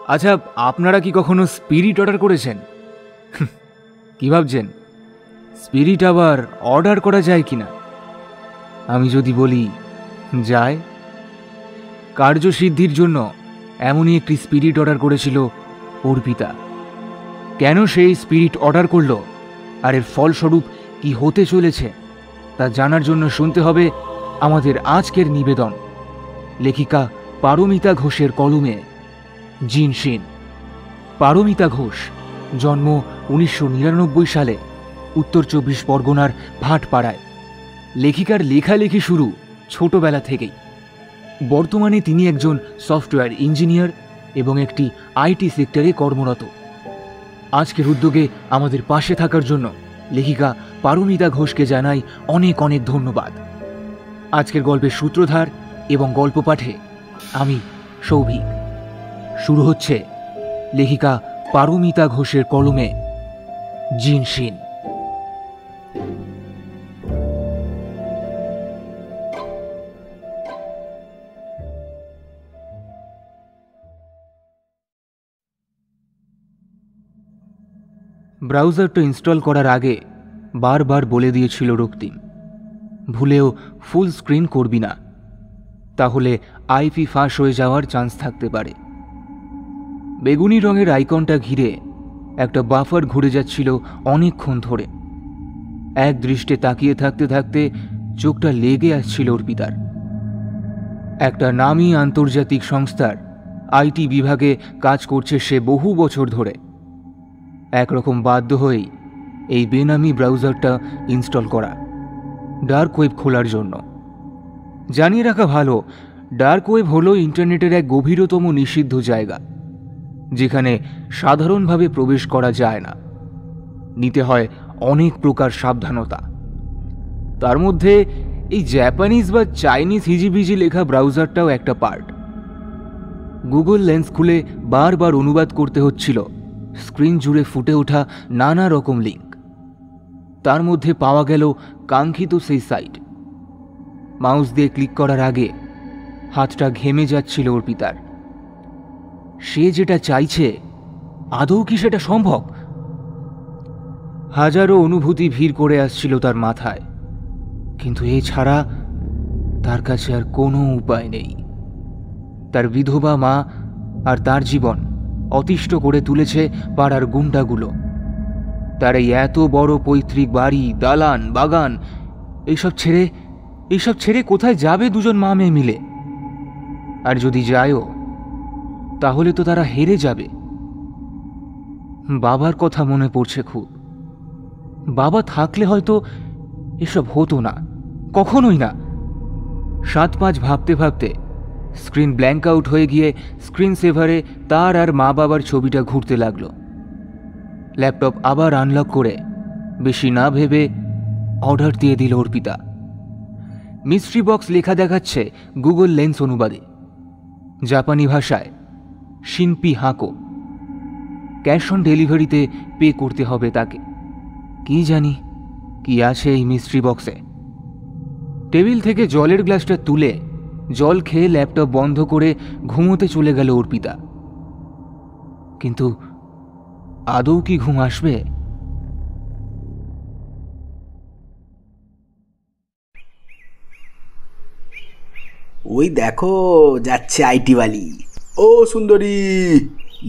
আচ্ছা, আপনারা কি কখনো স্পিরিট অর্ডার করেছেন? কি ভাবছেন স্পিরিট আবার অর্ডার করা যায় কিনা? আমি যদি বলি যায়। কার্যসিদ্ধির জন্য এমনই একটি স্পিরিট অর্ডার করেছিল অর্পিতা। কেন সেই স্পিরিট অর্ডার করলো আর এর ফলস্বরূপ কি হতে চলেছে তা জানার জন্য শুনতে হবে আমাদের আজকের নিবেদন, লেখিকা পারমিতা ঘোষের কলমে জিন শিন। পারমিতা ঘোষ জন্ম 1999 সালে উত্তর 24 পরগনার ভাটপাড়ায়। লেখিকার লেখালেখি শুরু ছোটবেলা থেকেই। বর্তমানে তিনি একজন সফটওয়্যার ইঞ্জিনিয়ার এবং একটি আইটি সেক্টরে কর্মরত। আজকের উদ্যোগে আমাদের পাশে থাকার জন্য লেখিকা পারমিতা ঘোষকে জানাই অনেক অনেক ধন্যবাদ। আজকের গল্পের সূত্রধার এবং গল্প পাঠে আমি সৌভিক। শুরু হচ্ছে লেখিকা পারমিতা ঘোষের কলমে জিন শিন। ব্রাউজারটা ইনস্টল করার আগে বারবার বলে দিয়েছিল রক্তিম, ভুলেও ফুল স্ক্রিন করবি না, তাহলে আইপি ফাঁস হয়ে যাওয়ার চান্স থাকতে পারে। বেগুনি রঙের আইকনটা ঘিরে একটা বাফার ঘুরে যাচ্ছিল অনেকক্ষণ ধরে। এক দৃষ্টে তাকিয়ে থাকতে থাকতে চোখটা লেগে আসছিল অর্পিতার। একটা নামী আন্তর্জাতিক সংস্থার আইটি বিভাগে কাজ করছে সে বহু বছর ধরে। একরকম বাধ্য হয়েই এই বেনামি ব্রাউজারটা ইনস্টল করা, ডার্ক ওয়েব খোলার জন্য। জানিয়ে রাখা ভালো, ডার্ক ওয়েব হলো ইন্টারনেটের এক গভীরতম নিষিদ্ধ জায়গা, যেখানে সাধারণভাবে প্রবেশ করা যায় না। নিতে হয় অনেক প্রকার সাবধানতা। তার মধ্যে এই জাপানিজ বা চাইনিজ হিজিবিজি লেখা ব্রাউজারটাও একটা পার্ট। গুগল লেন্স খুলে বারবার অনুবাদ করতে হচ্ছিল স্ক্রিন জুড়ে ফুটে ওঠা নানা রকম লিঙ্ক। তার মধ্যে পাওয়া গেল কাঙ্ক্ষিত সেই সাইট। মাউস দিয়ে ক্লিক করার আগে হাতটা ঘেমে যাচ্ছিল অর্পিতার। সে যেটা চাইছে আদৌ কি সেটা সম্ভব? হাজারো অনুভূতি ভিড় করে আসছিল তার মাথায়, কিন্তু এছাড়া তার কাছে আর কোনো উপায় নেই। তার বিধবা মা আর তার জীবন অতিষ্ঠ করে তুলেছে পাড়ার গুন্ডাগুলো। তার এই এত বড় পৈতৃক বাড়ি, দালান, বাগান, এইসব ছেড়ে কোথায় যাবে দুজন মা মেয়ে মিলে? আর যদি যায়ও তাহলে তো তারা হেরে যাবে। বাবার কথা মনে পড়ছে খুব। বাবা থাকলে হয়তো এসব হতো না, কখনোই না। 7-5 ভাবতে ভাবতে স্ক্রিন ব্ল্যাঙ্ক আউট হয়ে গিয়ে স্ক্রিন সেভারে তার আর মা বাবার ছবিটা ঘুরতে লাগলো। ল্যাপটপ আবার আনলক করে বেশি না ভেবে অর্ডার দিয়ে দিল অর্পিতা। মিস্ট্রি বক্স লেখা দেখাচ্ছে গুগল লেন্স অনুবাদে, জাপানি ভাষায় শিনপি হাঁকো। ক্যাশ অন ডেলিভারিতে পে করতে হবে তাকে। কি জানি কি আছে এই মিস্ট্রি বক্সে। টেবিল থেকে জলের গ্লাসটা তুলে জল খেয়ে ল্যাপটপ বন্ধ করে ঘুমোতে চলে গেল অর্পিতা। কিন্তু আদৌ কি ঘুম আসবে? ওই দেখো যাচ্ছে আইটি বালি। ও সুন্দরী,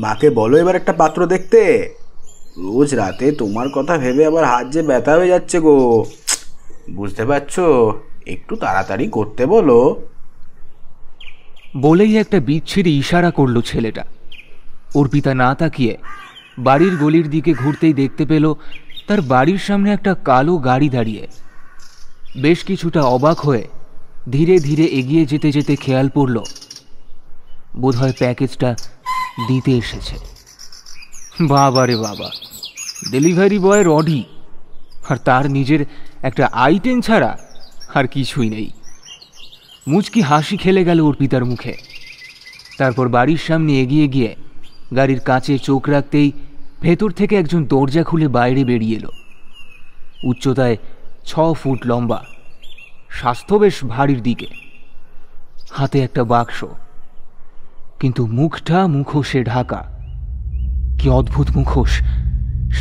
মাকে বলো এবার একটা পাত্র দেখতে। রোজ রাতে তোমার কথা ভেবে আবার হাত যে ব্যথা হয়ে যাচ্ছে গো। বুঝতে পারছো, একটু তাড়াতাড়ি করতে বলো। বলেই একটা বিচ্ছিরি ইশারা করল ছেলেটা। অর্পিতা না তাকিয়ে বাড়ির গলির দিকে ঘুরতেই দেখতে পেল তার বাড়ির সামনে একটা কালো গাড়ি দাঁড়িয়ে। বেশ কিছুটা অবাক হয়ে ধীরে ধীরে এগিয়ে যেতে যেতে খেয়াল পড়ল বোধহয় প্যাকেজটা দিতে এসেছে। বাবা রে বাবা, ডেলিভারি বয়ের অডি, আর তার নিজের একটা আইটেম ছাড়া আর কিছুই নেই। মুচকি হাসি খেলে গেল অর্পিতার মুখে। তারপর বাড়ির সামনে এগিয়ে গিয়ে গাড়ির কাছে চোখ রাখতেই ভেতর থেকে একজন দরজা খুলে বাইরে বেরিয়ে এলো। উচ্চতায় 6 ফুট লম্বা, স্বাস্থ্য বেশ ভারীর দিকে, হাতে একটা বাক্স। কিন্তু মুখটা মুখোশে ঢাকা। কি অদ্ভুত মুখোশ!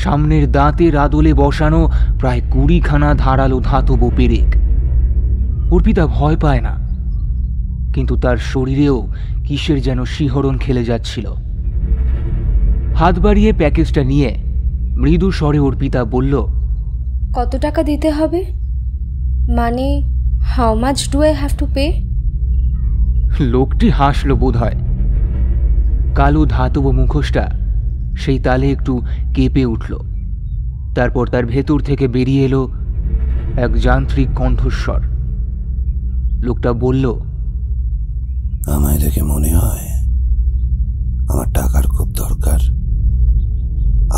সামনের দাঁতের আদলে বসানো প্রায় 20খানা ধারালো ধাতব পেরেক। অর্পিতা ভয় পায় না, কিন্তু তার শরীরেও কিসের যেন শিহরণ খেলে যাচ্ছিল। হাত বাড়িয়ে প্যাকেজটা নিয়ে মৃদু স্বরে অর্পিতা বলল, কত টাকা দিতে হবে? মানে how much do I have to pay? লোকটি হাসল বোধ হয়। কালো ধাতব মুখোশটা সেই তালে একটু কেঁপে উঠল। তারপর তার ভেতর থেকে বেরিয়ে এলো এক যান্ত্রিক কণ্ঠস্বর। লোকটা বলল, আমায় দেখে মনে হয় আমার টাকার খুব দরকার।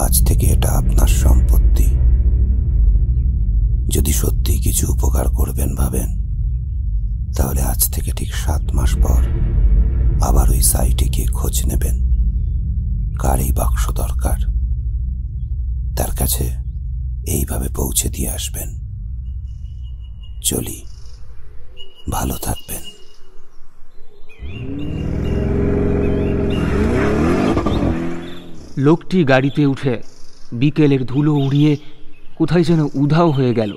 আজ থেকে এটা আপনার সম্পত্তি। যদি সত্যি কিছু উপকার করবেন ভাবেন, তাহলে আজ থেকে ঠিক 7 মাস পর আবার ওই সাইটে গিয়ে খোঁজ নেবেন কার এই বাক্স দরকার। তার কাছে এইভাবে পৌঁছে দিয়ে আসবেন। চলি, ভালো থাকবেন। লোকটি গাড়িতে উঠে বিকেলের ধুলো উড়িয়ে কোথায় যেন উধাও হয়ে গেল।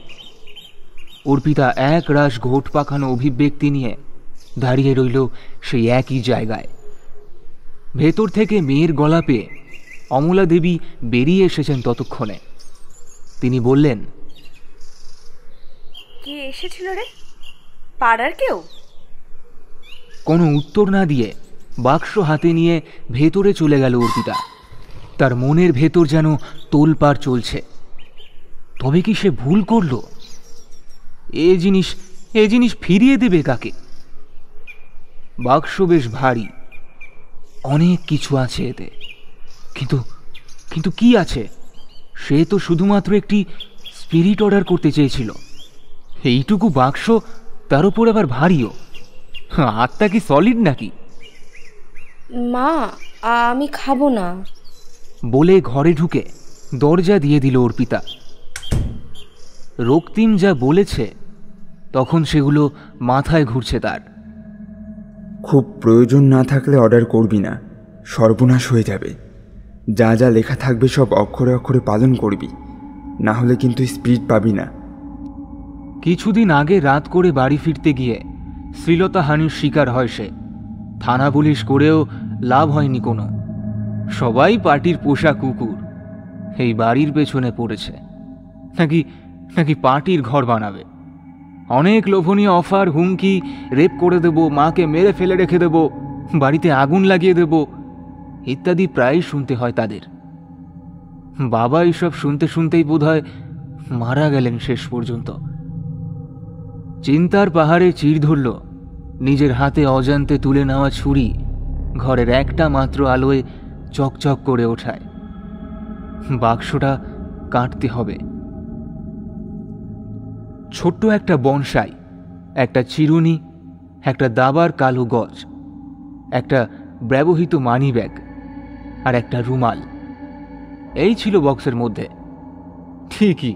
অর্পিতা এক রাশ ঘোট পাখানো অভিব্যক্তি নিয়ে দাঁড়িয়ে রইল সেই একই জায়গায়। ভেতর থেকে মেয়ের গলা পেয়ে অমলা দেবী বেরিয়ে এসেছেন ততক্ষণে। তিনি বললেন, কে এসেছিল রে? পাড়ার কেউ? কোনো উত্তর না দিয়ে বাক্স হাতে নিয়ে ভেতরে চলে গেল অর্পিতা। তার মনের ভেতর যেন তোলপাড় চলছে। তবে কি সে ভুল করল? এ জিনিস ফিরিয়ে দেবে কাকে? বাক্স বেশ ভারী, অনেক কিছু আছে এতে। কিন্তু কি আছে? সে তো শুধুমাত্র একটি স্পিরিট অর্ডার করতে চেয়েছিল। এইটুকু বাক্স, তার উপর আবার ভারীও। আত্মা কি সলিড নাকি? মা, আমি খাবো না বলে ঘরে ঢুকে দরজা দিয়ে দিল অর্পিতা। রক্তিম যা বলেছে তখন সেগুলো মাথায় ঘুরছে তার। খুব প্রয়োজন না থাকলে অর্ডার করবি না, সর্বনাশ হয়ে যাবে। যা যা লেখা থাকবে সব অক্ষরে অক্ষরে পালন করবি, না হলে কিন্তু স্পিরিট পাবি না। কিছুদিন আগে রাত করে বাড়ি ফিরতে গিয়ে শ্লীলতাহানির শিকার হয় সে। থানা পুলিশ করেও লাভ হয়নি কোনো। সবাই পার্টির পোষা কুকুর এই বাড়ির পেছনে পড়েছে। নাকি পার্টির ঘর বানাবে। অনেক লোভনীয় অফার, হুমকি, রেপ করে দেব, মাকে মেরে ফেলে রেখে দেব, বাড়িতে আগুন লাগিয়ে দেব ইত্যাদি প্রায়ই শুনতে হয় তাদের। বাবা এইসব শুনতে শুনতেই বোধহয় মারা গেলেন শেষ পর্যন্ত। চিন্তার পাহাড়ে চির ধরল নিজের হাতে অজান্তে তুলে নেওয়া ছুরি ঘরের একটা মাত্র আলোয় চকচক করে ওঠায়। বাক্সটা কাটতে হবে। ছোট্ট একটা বনসাই, একটা চিরুনি, একটা দাবার কালো গজ, একটা ব্যবহৃত মানি ব্যাগ আর একটা রুমাল, এই ছিল বক্সের মধ্যে। ঠিকই,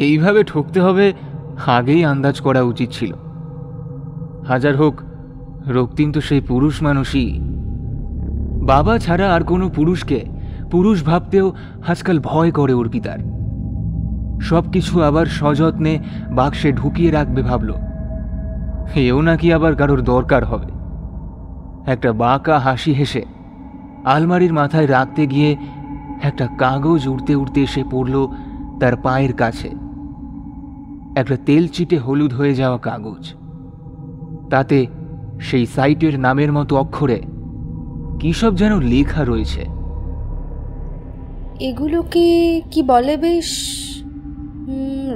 এইভাবে ঠকতে হবে আগেই আন্দাজ করা উচিত ছিল। হাজার হোক, রক্তিম তো সেই পুরুষ মানুষই। বাবা ছাড়া আর কোনো পুরুষকে পুরুষ ভাবতেও আজকাল ভয় করে অর্পিতার। সব কিছু আবার সযত্নে বাক্সে ঢুকিয়ে রাখবে ভাবল। এও নাকি আবার কারোর দরকার হবে। একটা বাঁকা হাসি হেসে আলমারির মাথায় রাখতে গিয়ে একটা কাগজ উড়তে উড়তে এসে পড়ল তার পায়ের কাছে। একটা তেলচিটে হলুদ হয়ে যাওয়া কাগজ। তাতে সেই সাইটের নামের মতো অক্ষরে কী সব যেন লেখা রয়েছে। এগুলোকে কি বলে বেশ?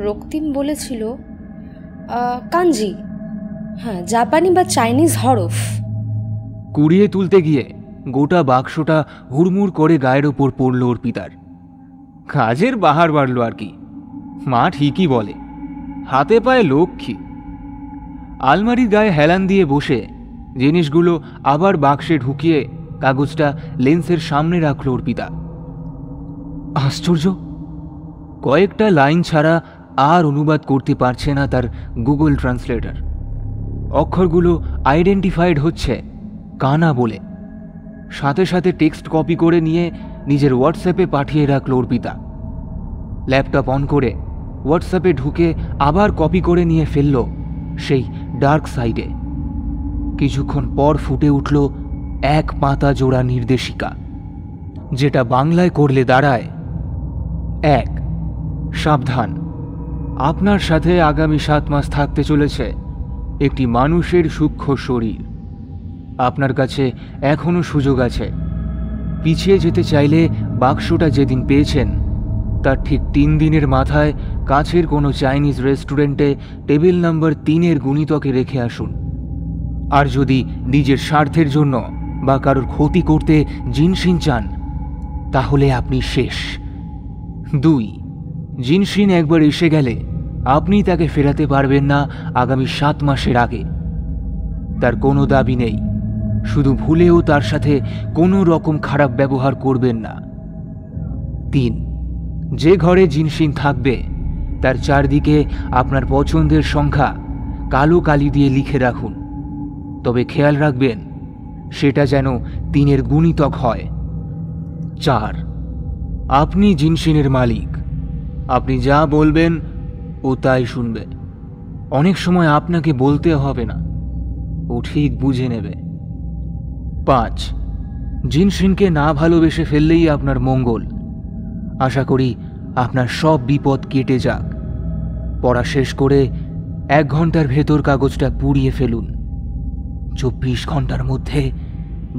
রক্তিম বলেছিল কাঞ্জি, হ্যাঁ, জাপানি বা চাইনিজ হরফ। কুড়িয়ে তুলতে গিয়ে গোটা বাক্সটা হুড়মুড় করে গায়ের ওপর পড়ল অর্পিতার। কাজের বাহার বাড়ল আর কি। মা ঠিকই বলে, হাতে পায়ে লক্ষ্মী। আলমারির গায়ে হেলান দিয়ে বসে জিনিসগুলো আবার বাক্সে ঢুকিয়ে কাগজটা লেন্সের সামনে রাখল অর্পিতা। আশ্চর্য, কয়েকটা লাইন ছাড়া আর অনুবাদ করতে পারছে না তার গুগল ট্রান্সলেটর। অক্ষরগুলো আইডেন্টিফাইড হচ্ছে কানা বলে। সাথে সাথে টেক্সট কপি করে নিয়ে নিজের হোয়াটসঅ্যাপে পাঠিয়ে রাখল অর্পিতা। ল্যাপটপ অন করে হোয়াটসঅ্যাপে ঢুকে আবার কপি করে নিয়ে ফেলল সেই ডার্ক সাইডে। কিছুক্ষণ পর ফুটে উঠল এক পাতা জোড়া নির্দেশিকা, যেটা বাংলায় করলে দাঁড়ায়, 1. সাবধান, আপনার সাথে আগামী 7 মাস থাকতে চলেছে একটি মানুষের সূক্ষ্ম শরীর। আপনার কাছে এখনো সুযোগ আছে। পিছিয়ে যেতে চাইলে বাক্সটা যেদিন পেয়েছেন তার ঠিক 3 দিনের মাথায় কাছের কোনো চাইনিজ রেস্টুরেন্টে টেবিল নাম্বার 3 গুণিতকে রেখে আসুন। আর যদি নিজের স্বার্থের জন্য বা কারোর ক্ষতি করতে জিনশিন চান তাহলে আপনি শেষ। 2. জিনশিন একবার এসে গেলে আপনি তাকে ফেরাতে পারবেন না আগামী 7 মাসের আগে। তার কোনো দাবি নেই, শুধু ভুলেও তার সাথে কোনো রকম খারাপ ব্যবহার করবেন না। 3. যে ঘরে জিনশিন থাকবে তার চারদিকে আপনার পছন্দের সংখ্যা কালো কালি দিয়ে লিখে রাখুন, তবে খেয়াল রাখবেন সেটা যেন 3 গুণিতক হয়। 4. আপনি জিনশিনের মালিক, আপনি যা বলবেন ও তাই শুনবে। অনেক সময় আপনাকে বলতে হবে না, ও ঠিক বুঝে নেবে। 5. জিনশিনকে না ভালোবেসে ফেললেই আপনার মঙ্গল। আশা করি আপনার সব বিপদ কেটে যাক। পড়া শেষ করে 1 ঘন্টার ভেতর কাগজটা পুড়িয়ে ফেলুন। 24 ঘন্টার মধ্যে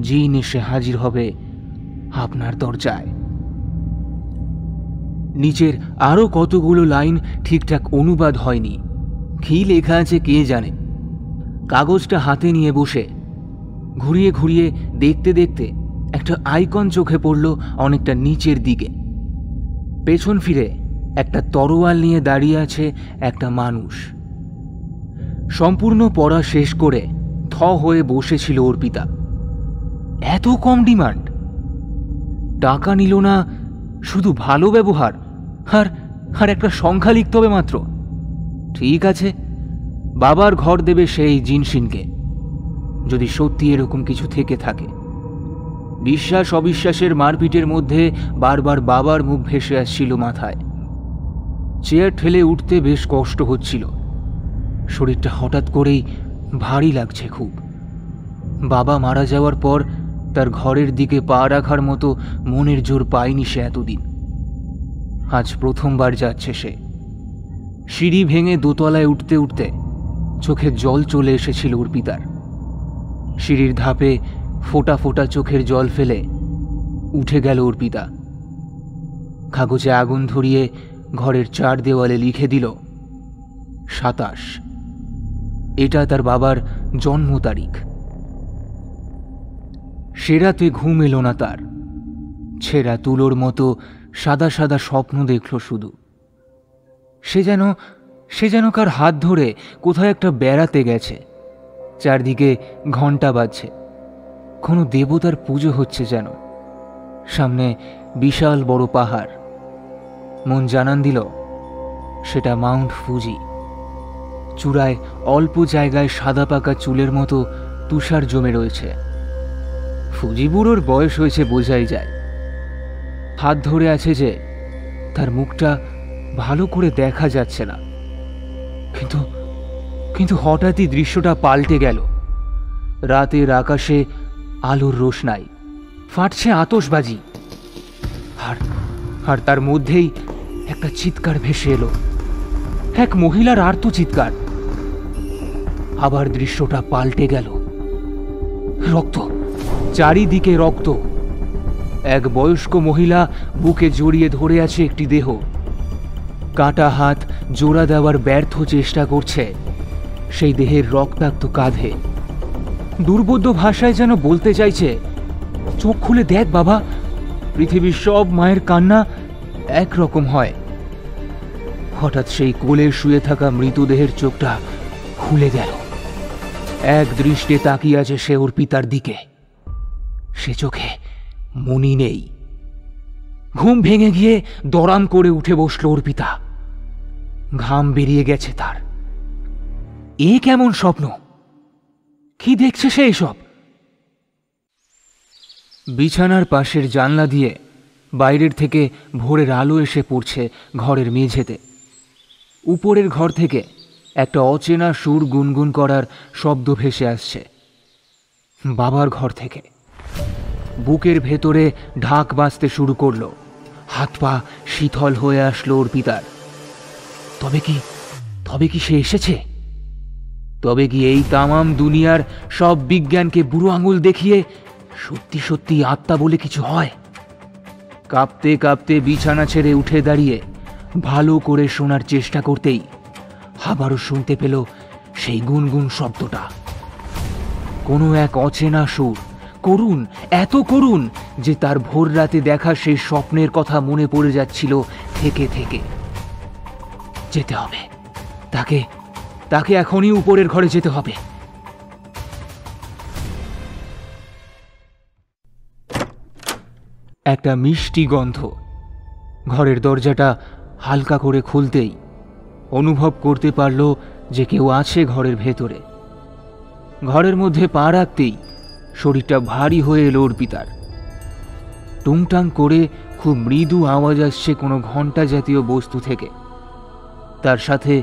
জিন এসে হাজির হবে আপনার দরজায়। নিচের আরও কতগুলো লাইন ঠিকঠাক অনুবাদ হয়নি, কি লেখা আছে কে জানে। কাগজটা হাতে নিয়ে বসে ঘুরিয়ে ঘুরিয়ে দেখতে দেখতে একটা আইকন চোখে পড়ল অনেকটা নিচের দিকে। পেছন ফিরে একটা তরোয়াল নিয়ে দাঁড়িয়ে আছে একটা মানুষ। সম্পূর্ণ পড়া শেষ করে থ হয়ে বসেছিল অর্পিতা। এত কম ডিমান্ড! টাকা নিল না, শুধু ভালো ব্যবহার আর একটা সংখ্যা লিখতে হবে মাত্র। ঠিক আছে, বাবার ঘর দেবে সেই জিনশিনকে, যদি সত্যি এরকম কিছু থেকে থাকে। বিশ্বাস অবিশ্বাসের মারপিটের মধ্যে বারবার বাবার মুখ ভেসে আসছিল মাথায়। চেয়ার ঠেলে উঠতে বেশ কষ্ট হচ্ছিল। শরীরটা হঠাৎ করেই ভারী লাগছে খুব। বাবা মারা যাওয়ার পর তার ঘরের দিকে পা রাখার মতো মনের জোর পায়নি সে এতদিন। আজ প্রথমবার যাচ্ছে সে। সিঁড়ি ভেঙে দোতলায় উঠতে উঠতে চোখে জল চলে এসেছিল অর্পিতার। সিঁড়ির ধাপে ফোঁটা ফোঁটা চোখের জল ফেলে উঠে গেল অর্পিতা। কাগজে আগুন ধরিয়ে ঘরের 4 দেওয়ালে লিখে দিল 27। এটা তার বাবার জন্ম তারিখ। সে রাতে ঘুম এলো না তার। ছেঁড়া তুলোর মতো সাদা সাদা স্বপ্ন দেখল শুধু। সে যেন কার হাত ধরে কোথায় একটা বেড়াতে গেছে। চারদিকে ঘণ্টা বাজছে, কোনো দেবতার পুজো হচ্ছে যেন। সামনে বিশাল বড় পাহাড়। মন জানান দিল সেটা মাউন্ট ফুজি। চূড়ায় অল্প জায়গায় সাদা পাকা চুলের মতো তুষার জমে রয়েছে। ফুজি বুড়োর বয়স হয়েছে বোঝাই যায়। হাত ধরে আছে যে, তার মুখটা ভালো করে দেখা যাচ্ছে না। কিন্তু হঠাৎই দৃশ্যটা পাল্টে গেল। রাতের আকাশে আলোর রোশনাই, ফাটছে আতশবাজি, আর তার মধ্যেই একটা চিৎকার ভেসে এলো, এক মহিলার আর্ত চিৎকার। আবার দৃশ্যটা পাল্টে গেল। রক্ত, চারিদিকে রক্ত। এক বয়স্ক মহিলা বুকে জড়িয়ে ধরে আছে একটি দেহ। কাটা হাত জোড়া দেওয়ার ব্যর্থ চেষ্টা করছে সেই দেহের রক্তাক্ত কাঁধে। দুর্বোধ্য ভাষায় যেন বলতে চাইছে, চোখ খুলে দেখ বাবা, পৃথিবীর সব মায়ের কান্না একরকম হয়। হঠাৎ সেই কোলে শুয়ে থাকা মৃতদেহের চোখটা খুলে গেল। এক দৃষ্টে তাকিয়ে আছে সে অর্পিতার দিকে। সে চোখে মনি নেই। ঘুম ভেঙে গিয়ে দরাম করে উঠে বসল অর্পিতা। ঘাম বেরিয়ে গেছে তার। এ কেমন স্বপ্ন? কি দেখছে সে এসব? বিছানার পাশের জানলা দিয়ে বাইরের থেকে ভোরের আলো এসে পড়ছে ঘরের মেঝেতে। উপরের ঘর থেকে একটা অচেনা সুর গুনগুন করার শব্দ ভেসে আসছে। বাবার ঘর থেকে। বুকের ভেতরে ঢাক বাজতে শুরু করলো। হাত পা শীতল হয়ে আসলো অর্পিতার। তবে কি সে এসেছে? তবে কি এই তামাম দুনিয়ার সব বিজ্ঞানকে বুড়ো আঙুল দেখিয়ে সত্যি সত্যি আত্মা বলে কিছু হয়? কাঁপতে কাঁপতে বিছানা ছেড়ে উঠে দাঁড়িয়ে ভালো করে শোনার চেষ্টা করতেই আবারও শুনতে পেল সেই গুনগুন শব্দটা। কোনো এক অচেনা সুর, করুণ, এত করুণ যে তার ভোর রাতে দেখা সেই স্বপ্নের কথা মনে পড়ে যাচ্ছিল থেকে থেকে। যেতে হবে, তাকে এখনই উপরের ঘরে যেতে হবে। একটা মিষ্টি গন্ধ। ঘরের দরজাটা হালকা করে খুলতেই অনুভব করতে পারল যে কেউ আছে ঘরের ভেতরে। ঘরের মধ্যে পা রাখতেই শরীরটা ভারী হয়ে এলো অর্পিতার। টুংটাং করে খুব মৃদু আওয়াজ আসছে কোনো ঘণ্টা জাতীয় বস্তু থেকে। তার সাথে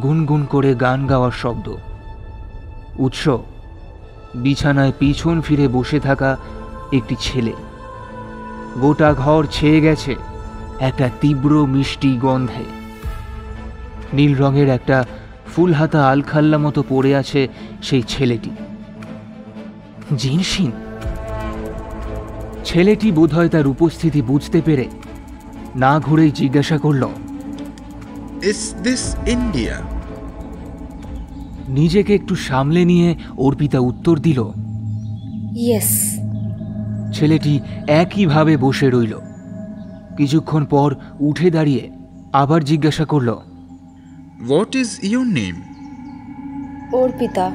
গুনগুন করে গান গাওয়ার শব্দ। উৎস বিছানায় পিছন ফিরে বসে থাকা একটি ছেলে। গোটা ঘর ছেয়ে গেছে একটা তীব্র মিষ্টি গন্ধে। নীল রঙের একটা ফুলহাতা আলখাল্লা মতো পড়ে আছে সেই ছেলেটি। জিনসিন। ছেলেটি বোধহয় তার উপস্থিতি বুঝতে পেরে না ঘুরেই জিজ্ঞাসা করল, Is this India? নিজেকে একটু সামলে নিয়ে অর্পিতা উত্তর দিল, ইয়েস। ছেলেটি একইভাবে বসে রইল। কিছুক্ষণ পর উঠে দাঁড়িয়ে আবার জিজ্ঞাসা করল, What is your name? Arpita.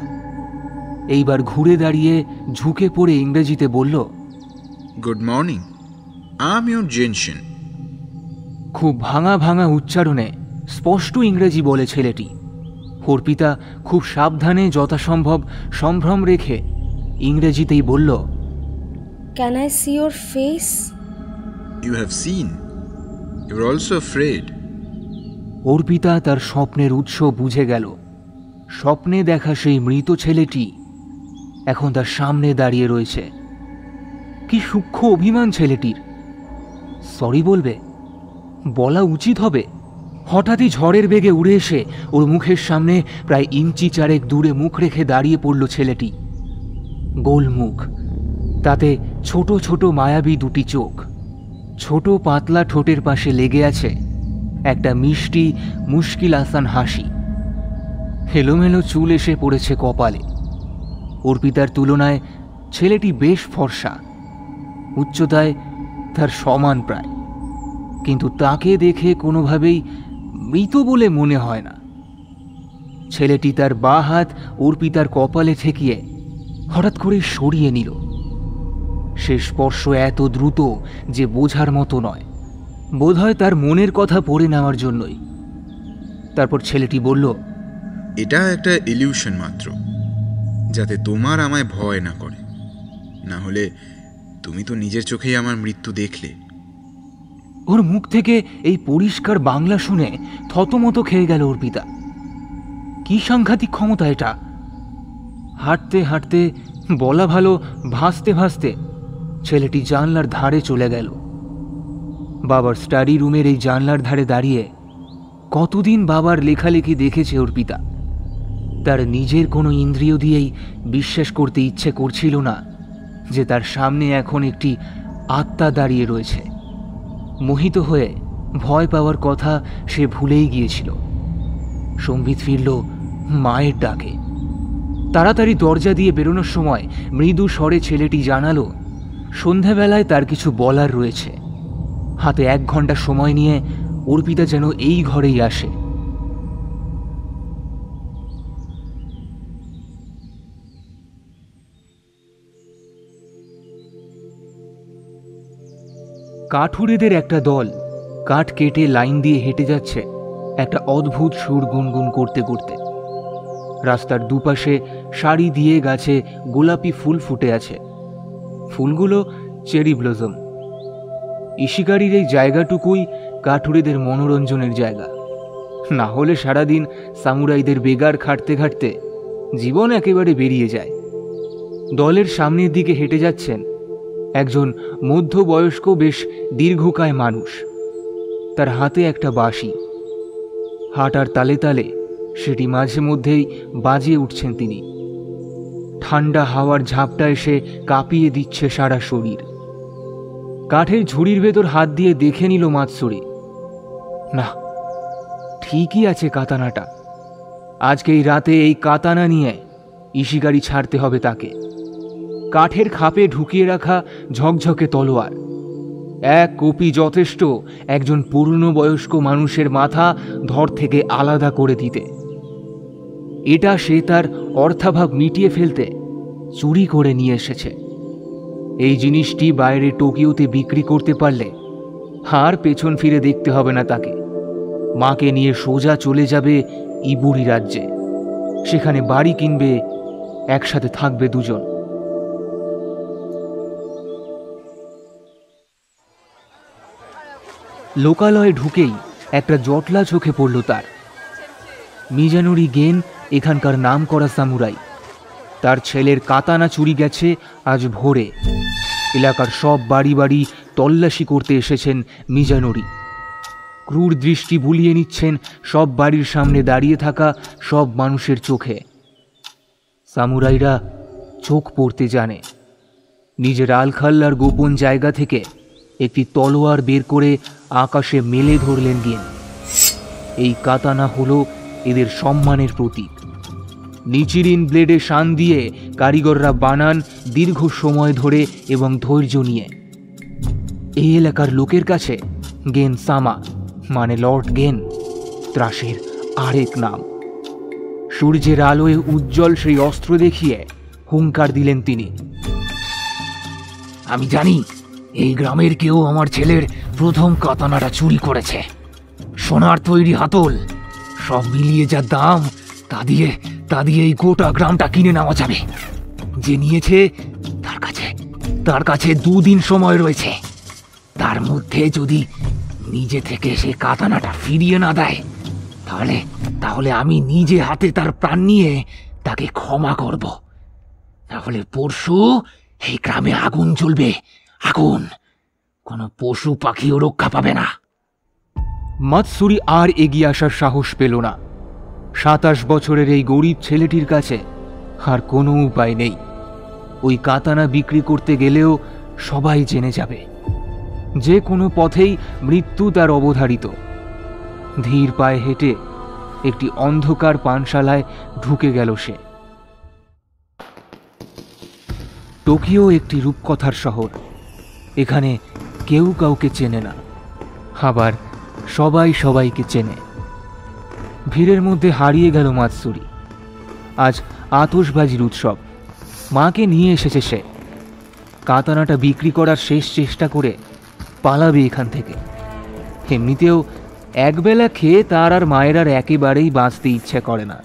এইবার ঘুরে দাঁড়িয়ে ঝুঁকে পড়ে ইংরেজিতে বলল, Good morning. I'm your Jinshin. খুব ভাঙা ভাঙা উচ্চারণে স্পষ্ট ইংরেজি বলে ছেলেটি। অর্পিতা খুব সাবধানে যথাসম্ভব সম্ভ্রম রেখে ইংরেজিতেই বলল, can I see your face? You have seen. You're also afraid. Arpita তার স্বপ্নের উৎস বুঝে গেল। স্বপ্নে দেখা সেই মৃত ছেলেটি এখন তার সামনে দাঁড়িয়ে রয়েছে। কি সূক্ষ্ম অভিমান ছেলেটির। সরি বলবে? বলা উচিত হবে। হঠাৎই ঝড়ের বেগে উড়ে এসে ওর মুখের সামনে প্রায় ইঞ্চি চারেক দূরে মুখ রেখে দাঁড়িয়ে পড়ল ছেলেটি। গোল মুখ, তাতে ছোট ছোট মায়াবী দুটি চোখ। ছোট পাতলা ঠোঁটের পাশে লেগে আছে একটা মিষ্টি মুশকিল আসান হাসি। এলোমেলো চুল এসে পড়েছে কপালে। অর্পিতার তুলনায় ছেলেটি বেশ ফর্সা। উচ্চতায় তার সমান প্রায়, কিন্তু তাকে দেখে কোনোভাবেই মৃত বলে মনে হয় না। ছেলেটি তার বাঁ হাত অর্পিতার কপালে ঠেকিয়ে হঠাৎ করে সরিয়ে নিল। সে স্পর্শ এত দ্রুত যে বোঝার মতো নয়। বোধহয় তার মনের কথা পড়ে নেওয়ার জন্যই। তারপর ছেলেটি বলল, এটা একটা ইলিউশন মাত্র, যাতে তোমার আমায় ভয় না করে। না হলে তুমি তো নিজের চোখেই আমার মৃত্যু দেখলে। ওর মুখ থেকে এই পরিষ্কার বাংলা শুনে থতমত খেয়ে গেল অর্পিতা। কি সাংঘাতিক ক্ষমতা এটা! হাঁটতে হাঁটতে, বলা ভালো ভাসতে ভাসতে ছেলেটি জানলার ধারে চলে গেল। বাবার স্টাডি রুমের এই জানলার ধারে দাঁড়িয়ে কতদিন বাবার লেখালেখি দেখেছে অর্পিতা। তার নিজের কোনো ইন্দ্রিয় দিয়েই বিশ্বাস করতে ইচ্ছে করছিল না যে তার সামনে এখন একটি আত্মা দাঁড়িয়ে রয়েছে। মোহিত হয়ে ভয় পাওয়ার কথা সে ভুলেই গিয়েছিল। সম্বিত ফিরল মায়ের ডাকে। তাড়াতাড়ি দরজা দিয়ে বেরোনোর সময় মৃদু স্বরে ছেলেটি জানালো সন্ধ্যাবেলায় তার কিছু বলার রয়েছে। হাতে 1 ঘন্টা সময় নিয়ে অর্পিতা যেন এই ঘরেই আসে। কাঠুরেদের একটা দল কাঠ কেটে লাইন দিয়ে হেঁটে যাচ্ছে একটা অদ্ভুত সুর গুনগুন করতে করতে। রাস্তার দুপাশে সারি দিয়ে গাছে গোলাপি ফুল ফুটে আছে। ফুলগুলো চেরি ব্লজম। ইশিকারির এই জায়গাটুকুই কাঠুরেদের মনোরঞ্জনের জায়গা। না হলে সারাদিন সামুরাইদের বেগার খাটতে খাটতে জীবন একেবারে বেরিয়ে যায়। দলের সামনের দিকে হেঁটে যাচ্ছেন একজন মধ্যবয়স্ক বেশ দীর্ঘকায় মানুষ। তার হাতে একটা বাঁশি। হাঁটার তালে তালে সেটি মাঝে মধ্যেই বাজিয়ে উঠছেন তিনি। ঠান্ডা হাওয়ার ঝাপটা এসে কাঁপিয়ে দিচ্ছে সারা শরীর। কাঠের ঝুড়ির ভেতর হাত দিয়ে দেখে নিল মাতসুরি। না, ঠিকই আছে কাতানাটা। আজকে এই রাতে এই কাতানা নিয়ে ইশিকারি ছাড়তে হবে তাকে। কাঠের খাপে ঢুকিয়ে রাখা ঝকঝকে তলোয়ার। এক কপি যথেষ্ট একজন পূর্ণবয়স্ক মানুষের মাথা ধর থেকে আলাদা করে দিতে। এটা সে তার অর্থাভাব মিটিয়ে ফেলতে চুরি করে নিয়ে এসেছে। এই জিনিসটি বাইরে টোকিওতে বিক্রি করতে পারলে আর পেছন ফিরে দেখতে হবে না তাকে। মাকে নিয়ে সোজা চলে যাবে ইবুরি রাজ্যে। সেখানে বাড়ি কিনবে, একসাথে থাকবে দুজন। লোকালয়ে ঢুকেই একটা জটলা চোখে পড়ল তার। মিজানুরি গেন এখানকার নাম করা সামুরাই। তার ছেলের কাতানা চুরি গেছে আজ ভোরে। এলাকার সব বাড়ি বাড়ি তল্লাশি করতে এসেছেন মিজানুরি। ক্রূর দৃষ্টি বুলিয়ে নিচ্ছেন সব বাড়ির সামনে দাঁড়িয়ে থাকা সব মানুষের চোখে। সামুরাইরা চোখ পড়তে জানে। নিজের আলখাল্লার গোপন জায়গা থেকে একটি তলোয়ার বের করে আকাশে মেলে ধরলেন গেন। এই কাতানা হলো এদের সম্মানের প্রতীক। নিচিরিন ব্লেডে শান দিয়ে কারিগররা বানান দীর্ঘ সময় ধরে এবং ধৈর্য নিয়ে। এই এলাকার লোকের কাছে গেন সামা মানে লর্ড গেন ত্রাসের আরেক নাম। সূর্যের আলোয় উজ্জ্বল সেই অস্ত্র দেখিয়ে হুঙ্কার দিলেন তিনি। আমি জানি এই গ্রামের কেউ আমার ছেলের প্রথম কাতানাটা চুরি করেছে। সোনার তৈরি হাতল, সব মিলিয়ে যা দাম তা দিয়ে এই গোটা গ্রামটা কিনে নেওয়া যাবে। যে নিয়েছে তার কাছে 2 দিন সময় রয়েছে। তার মধ্যে যদি নিজে থেকে সে কাতানাটা ফিরিয়ে না দেয় তাহলে আমি নিজে হাতে তার প্রাণ নিয়ে তাকে ক্ষমা করব। তাহলে পরশু এই গ্রামে আগুন জ্বলবে, আগুন। কোনো পশু পাখিও রক্ষা পাবে না। মাতসুরি আর এগিয়ে আসার সাহস পেল না। 27 বছরের এই গরিব ছেলেটির কাছে আর কোনো উপায় নেই। ওই কাতানা বিক্রি করতে গেলেও সবাই জেনে যাবে। যে কোনো পথেই মৃত্যু তার অবধারিত। ধীর পায়ে হেঁটে একটি অন্ধকার পানশালায় ঢুকে গেল সে। টোকিও একটি রূপকথার শহর। এখানে কেউ কাউকে চেনে না, আবার সবাই সবাইকে চেনে। ভিড়ের মধ্যে হারিয়ে গেল মাতসুরি। আজ আতশবাজির উৎসব। মাকে নিয়ে এসেছে সে। কাতানাটা বিক্রি করার শেষ চেষ্টা করে পালাবে এখান থেকে। এমনিতেও একবেলা খেয়ে তার আর মায়ের আর একেবারেই বাঁচতে ইচ্ছে করে না।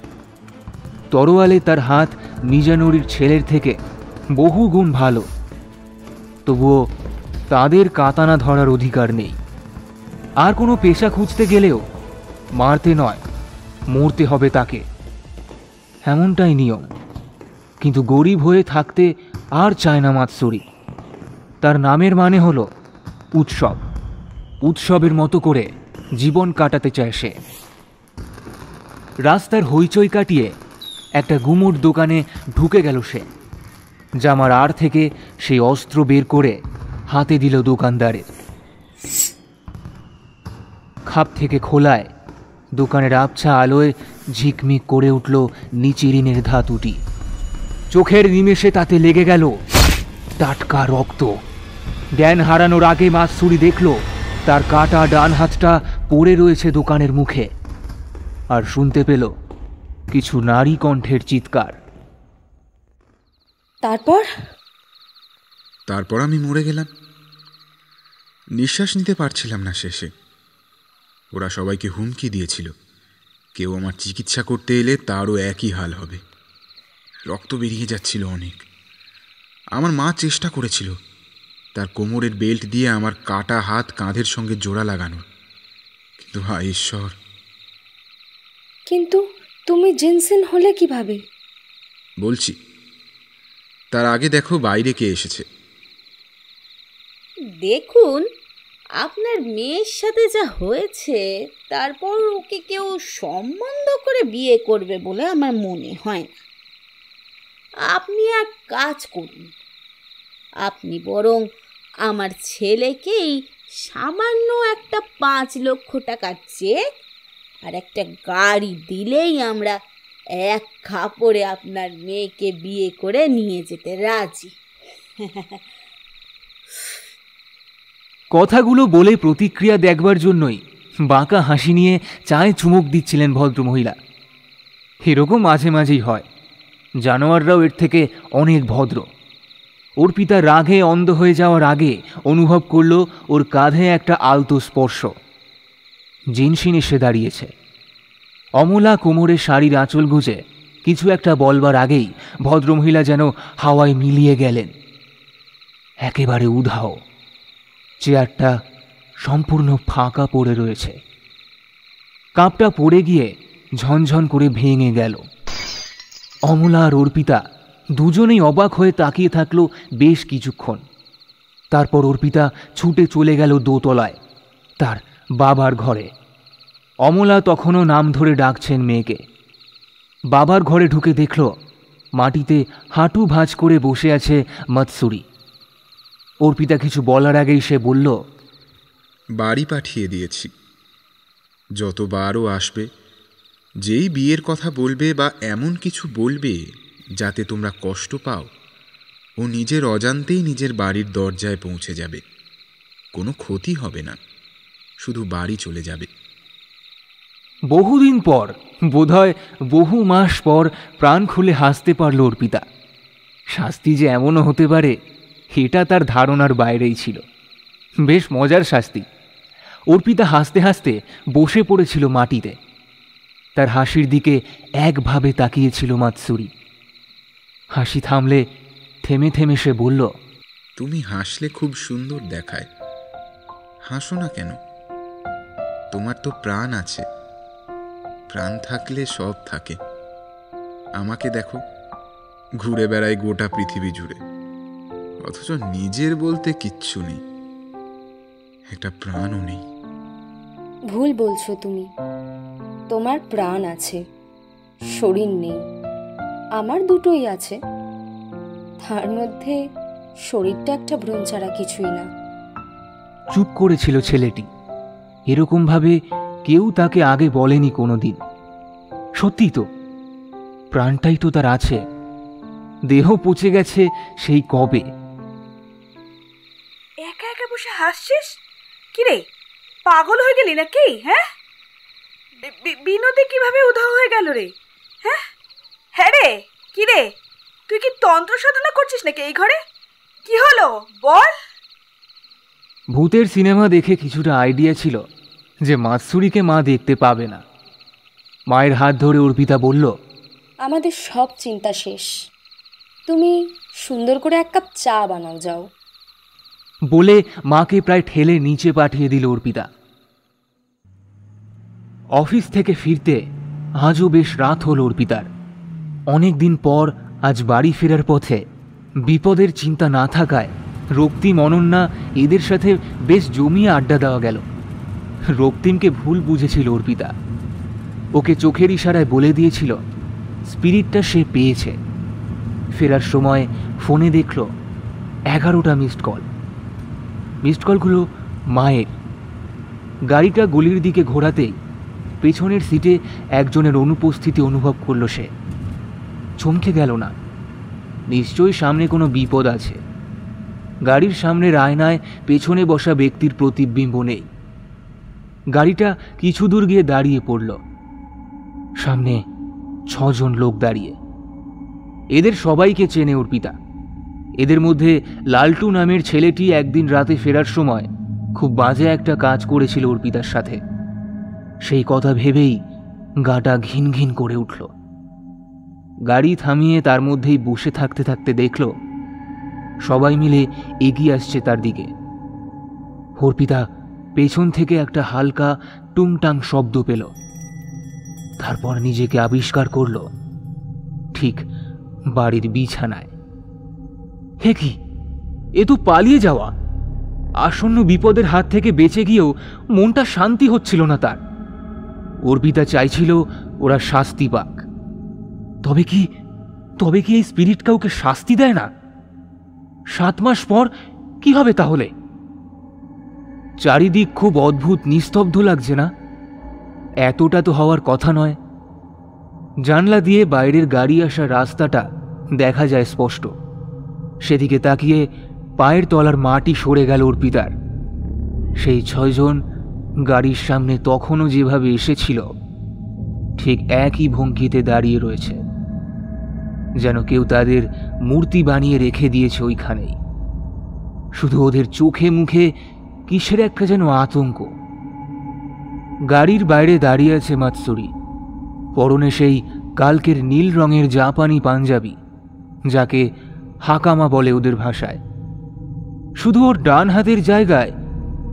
তরোয়ালে তার হাত মিজানুরির ছেলের থেকে বহু গুণ ভালো। তবুও তাদের কাতানা ধরার অধিকার নেই। আর কোনো পেশা খুঁজতে গেলেও মারতে নয়, মরতে হবে তাকে। এমনটাই নিয়ম। কিন্তু গরিব হয়ে থাকতে আর চায় না মাতসুরি। তার নামের মানে হলো উৎসব। উৎসবের মতো করে জীবন কাটাতে চায় সে। রাস্তার হইচই কাটিয়ে একটা গুমোট দোকানে ঢুকে গেল সে। জামার আড় থেকে সেই অস্ত্র বের করে হাতে দিল দোকানদারের। খাপ থেকে খোলায় দোকানের আবছা আলোয় ঝিকমিক করে উঠল নিচিরিনের ধাতুটি। চোখের নিমেষে তাতে লেগে গেল টাটকা রক্ত। জ্ঞান হারানোর আগে মাতসুরি দেখল তার কাটা ডান হাতটা পড়ে রয়েছে দোকানের মুখে, আর শুনতে পেল কিছু নারী কণ্ঠের চিৎকার। তারপর আমি মরে গেলাম। নিঃশ্বাস নিতে পারছিলাম না শেষে। ওরা সবাইকে হুমকি দিয়েছিল, কেউ আমার চিকিৎসা করতে এলে তারও একই হাল হবে। রক্ত বেরিয়ে যাচ্ছিল অনেক। আমার মা চেষ্টা করেছিল, তার কোমরের বেল্ট দিয়ে আমার কাটা হাত কাঁধের সঙ্গে জোড়া লাগানো। কিন্তু হায় ঈশ্বর! কিন্তু তুমি জিনসিন হলে কিভাবে? বলছি, তার আগে দেখো বাইরে কে এসেছে। দেখুন, আপনার মেয়ের সাথে যা হয়েছে, তারপর ওকে কেউ সম্বন্ধ করে বিয়ে করবে বলে আমার মনে হয় না। আপনি এক কাজ করুন, আপনি বরং আমার ছেলেকেই সামান্য একটা 5 লক্ষ টাকার চেক আর একটা গাড়ি দিলেই আমরা এক কাপড়ে আপনার মেয়েকে বিয়ে করে নিয়ে যেতে রাজি। কথাগুলো বলে প্রতিক্রিয়া দেখবার জন্যই বাঁকা হাসি নিয়ে চায়ে চুমুক দিচ্ছিলেন ভদ্রমহিলা। এরকম মাঝে মাঝেই হয়। জানোয়াররাও এর থেকে অনেক ভদ্র। অর্পিতা রাগে অন্ধ হয়ে যাওয়ার আগে অনুভব করল ওর কাঁধে একটা আলতো স্পর্শ। জিনসিন এসে দাঁড়িয়েছে। অমলা কোমরে শাড়ির আঁচল গুজে কিছু একটা বলবার আগেই ভদ্রমহিলা যেন হাওয়ায় মিলিয়ে গেলেন। একেবারে উধাও। চেয়ারটা সম্পূর্ণ ফাঁকা পড়ে রয়েছে। কাপটা পড়ে গিয়ে ঝনঝন করে ভেঙে গেল। অমলা আর অর্পিতা দুজনেই অবাক হয়ে তাকিয়ে থাকলো বেশ কিছুক্ষণ। তারপর অর্পিতা ছুটে চলে গেল দোতলায়, তার বাবার ঘরে। অমলা তখনও নাম ধরে ডাকছেন মেয়েকে। বাবার ঘরে ঢুকে দেখল মাটিতে হাঁটু ভাঁজ করে বসে আছে মৎসুরি। অর্পিতা কিছু বলার আগেই সে বলল, বাড়ি পাঠিয়ে দিয়েছি। যতবারও আসবে, যেই বিয়ের কথা বলবে বা এমন কিছু বলবে যাতে তোমরা কষ্ট পাও, ও নিজের অজান্তেই নিজের বাড়ির দরজায় পৌঁছে যাবে। কোনো ক্ষতি হবে না, শুধু বাড়ি চলে যাবে। বহুদিন পর, বোধহয় বহু মাস পর প্রাণ খুলে হাসতে পারল অর্পিতা। শাস্তি যে এমনও হতে পারে এটা তার ধারণার বাইরেই ছিল। বেশ মজার শাস্তি। অর্পিতা হাসতে হাসতে বসে পড়েছিল মাটিতে। তার হাসির দিকে একভাবে তাকিয়েছিল মাতসুরি। হাসি থামলে থেমে থেমে সে বলল, তুমি হাসলে খুব সুন্দর দেখায়। হাসো না কেন? তোমার তো প্রাণ আছে। প্রাণ থাকলে সব থাকে। আমাকে দেখো, ঘুরে বেড়াই গোটা পৃথিবী জুড়ে, অথচ নিজের বলতে কিচ্ছু নেই, একটা প্রাণও নেই। ভুল বলছো তুমি। তোমার প্রাণ আছে, শরীর নেই। আমার দুটোই আছে। তার মধ্যে শরীরটা একটা ভ্রূণ ছাড়া কিছুই না। চুপ করেছিল ছেলেটি। এরকমভাবে কেউ তাকে আগে বলেনি কোনোদিন। সত্যি তো, প্রাণটাই তো তার আছে। দেহ পচে গেছে সেই কবে। একা একা বসে হাসছিস? কিরে, পাগল হয়ে গেলি নাকি? হ্যাঁ, বিনোদে কিভাবে উধাও হয়ে গেল রে? হ্যাঁ হ্যাঁ রে, কিরে, তুই কি তন্ত্র সাধনা করছিস নাকি এই ঘরে? কি হলো বল। ভূতের সিনেমা দেখে কিছুটা আইডিয়া ছিল যে মাতসুরিকে মা দেখতে পাবে না। মায়ের হাত ধরে অর্পিতা বলল, আমাদের সব চিন্তা শেষ। তুমি সুন্দর করে এক কাপ চা বানাও যাও। বলে মাকে প্রায় ঠেলে নিচে পাঠিয়ে দিল অর্পিতা। অফিস থেকে ফিরতে আজও বেশ রাত হল অর্পিতার। অনেক দিন পর আজ বাড়ি ফেরার পথে বিপদের চিন্তা না থাকায় রক্তিম, অনন্যা এদের সাথে বেশ জমিয়ে আড্ডা দেওয়া গেল। রক্তিমকে ভুল বুঝেছিল অর্পিতা। ওকে চোখের ইশারায় বলে দিয়েছিল স্পিরিটটা সে পেয়েছে। ফেরার সময় ফোনে দেখল 11টা মিসড কল। মিসড কলগুলো মায়ের। গাড়িটা গলির দিকে ঘোরাতেই পেছনের সিটে একজনের অনুপস্থিতি অনুভব করল সে। চমকে গেল না। নিশ্চয়ই সামনে কোনো বিপদ আছে। গাড়ির সামনের আয়নায় পেছনে বসা ব্যক্তির প্রতিবিম্ব নেই। গাড়িটা কিছু দূর গিয়ে দাঁড়িয়ে পড়ল। সামনে 6 জন লোক দাঁড়িয়ে। এদের সবাইকে চেনে অর্পিতা। এদের মধ্যে লালটু নামের ছেলেটি একদিন রাতে ফেরার সময় খুব বাজে একটা কাজ করেছিল অর্পিতার সাথে। সেই কথা ভেবেই গাটা ঘিন ঘিন করে উঠল। গাড়ি থামিয়ে তার মধ্যেই বসে থাকতে থাকতে দেখল সবাই মিলে এগিয়ে আসছে তার দিকে। অর্পিতা পেছন থেকে একটা হালকা টুংটাং শব্দ পেল। তারপর নিজেকে আবিষ্কার করল ঠিক বাড়ির বিছানায়। হে কি, এ তো পালিয়ে যাওয়া! আসন্ন বিপদের হাত থেকে বেঁচে গিয়েও মনটা শান্তি হচ্ছিল না তার। অর্পিতা চাইছিল ওরা শাস্তি পাক। তবে কি এই স্পিরিট কাউকে শাস্তি দেয় না? 7 মাস পর কি হবে তাহলে? চারিদিক খুব অদ্ভুত নিস্তব্ধ লাগছে না? এতটা তো হওয়ার কথা নয়। জানলা দিয়ে বাইরের গাড়ি আসার রাস্তাটা দেখা যায় স্পষ্ট। সেদিকে তাকিয়ে পায়ের তলার মাটি সরে গেল অর্পিতার। সেই 6 জন গাড়ির সামনে তখনও যেভাবে এসেছিল ঠিক একই ভঙ্গিতে দাঁড়িয়ে রয়েছে, যেন কেউ তাদের মূর্তি বানিয়ে রেখে দিয়েছে ওইখানেই। শুধু ওদের চোখে মুখে কিসের একটা যেন আতঙ্ক। গাড়ির বাইরে দাঁড়িয়ে আছে মাতসুরি, পরনে সেই কালকের নীল রঙের জাপানি পাঞ্জাবি, যাকে হাকামা বলে ওদের ভাষায়। শুধু ওর ডান হাতের জায়গায়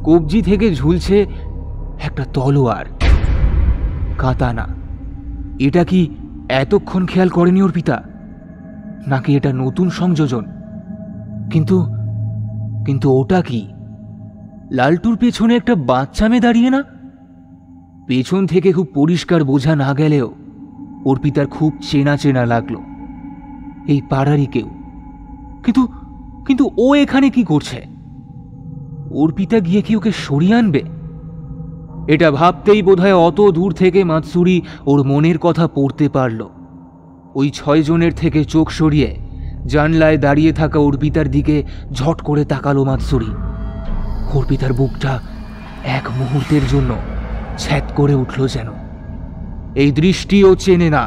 কবজি থেকে ঝুলছে একটা তলোয়ার, কাতানা। এটা কি এতক্ষণ খেয়াল করেনি অর্পিতা? নাকি এটা নতুন সংযোজন? কিন্তু ওটা কি? লালটুর পেছনে একটা বাচ্চা মেয়ে দাঁড়িয়ে না? পেছন থেকে খুব পরিষ্কার বোঝা না গেলেও অর্পিতার খুব চেনা চেনা লাগলো। এই পাড়ারই কেউ। কিন্তু ও এখানে কি করছে? অর্পিতা গিয়ে কি ওকে সরিয়ে আনবে? এটা ভাবতেই বোধহয় অত দূর থেকে মাতসুরি ওর মনের কথা পড়তে পারল। ওই 6 জনের থেকে চোখ সরিয়ে জানলায় দাঁড়িয়ে থাকা অর্পিতার দিকে ঝট করে তাকালো মাতসুরি। অর্পিতার বুকটা এক মুহূর্তের জন্য ছ্যাদ করে উঠল যেন। এই দৃষ্টি ও চেনে না।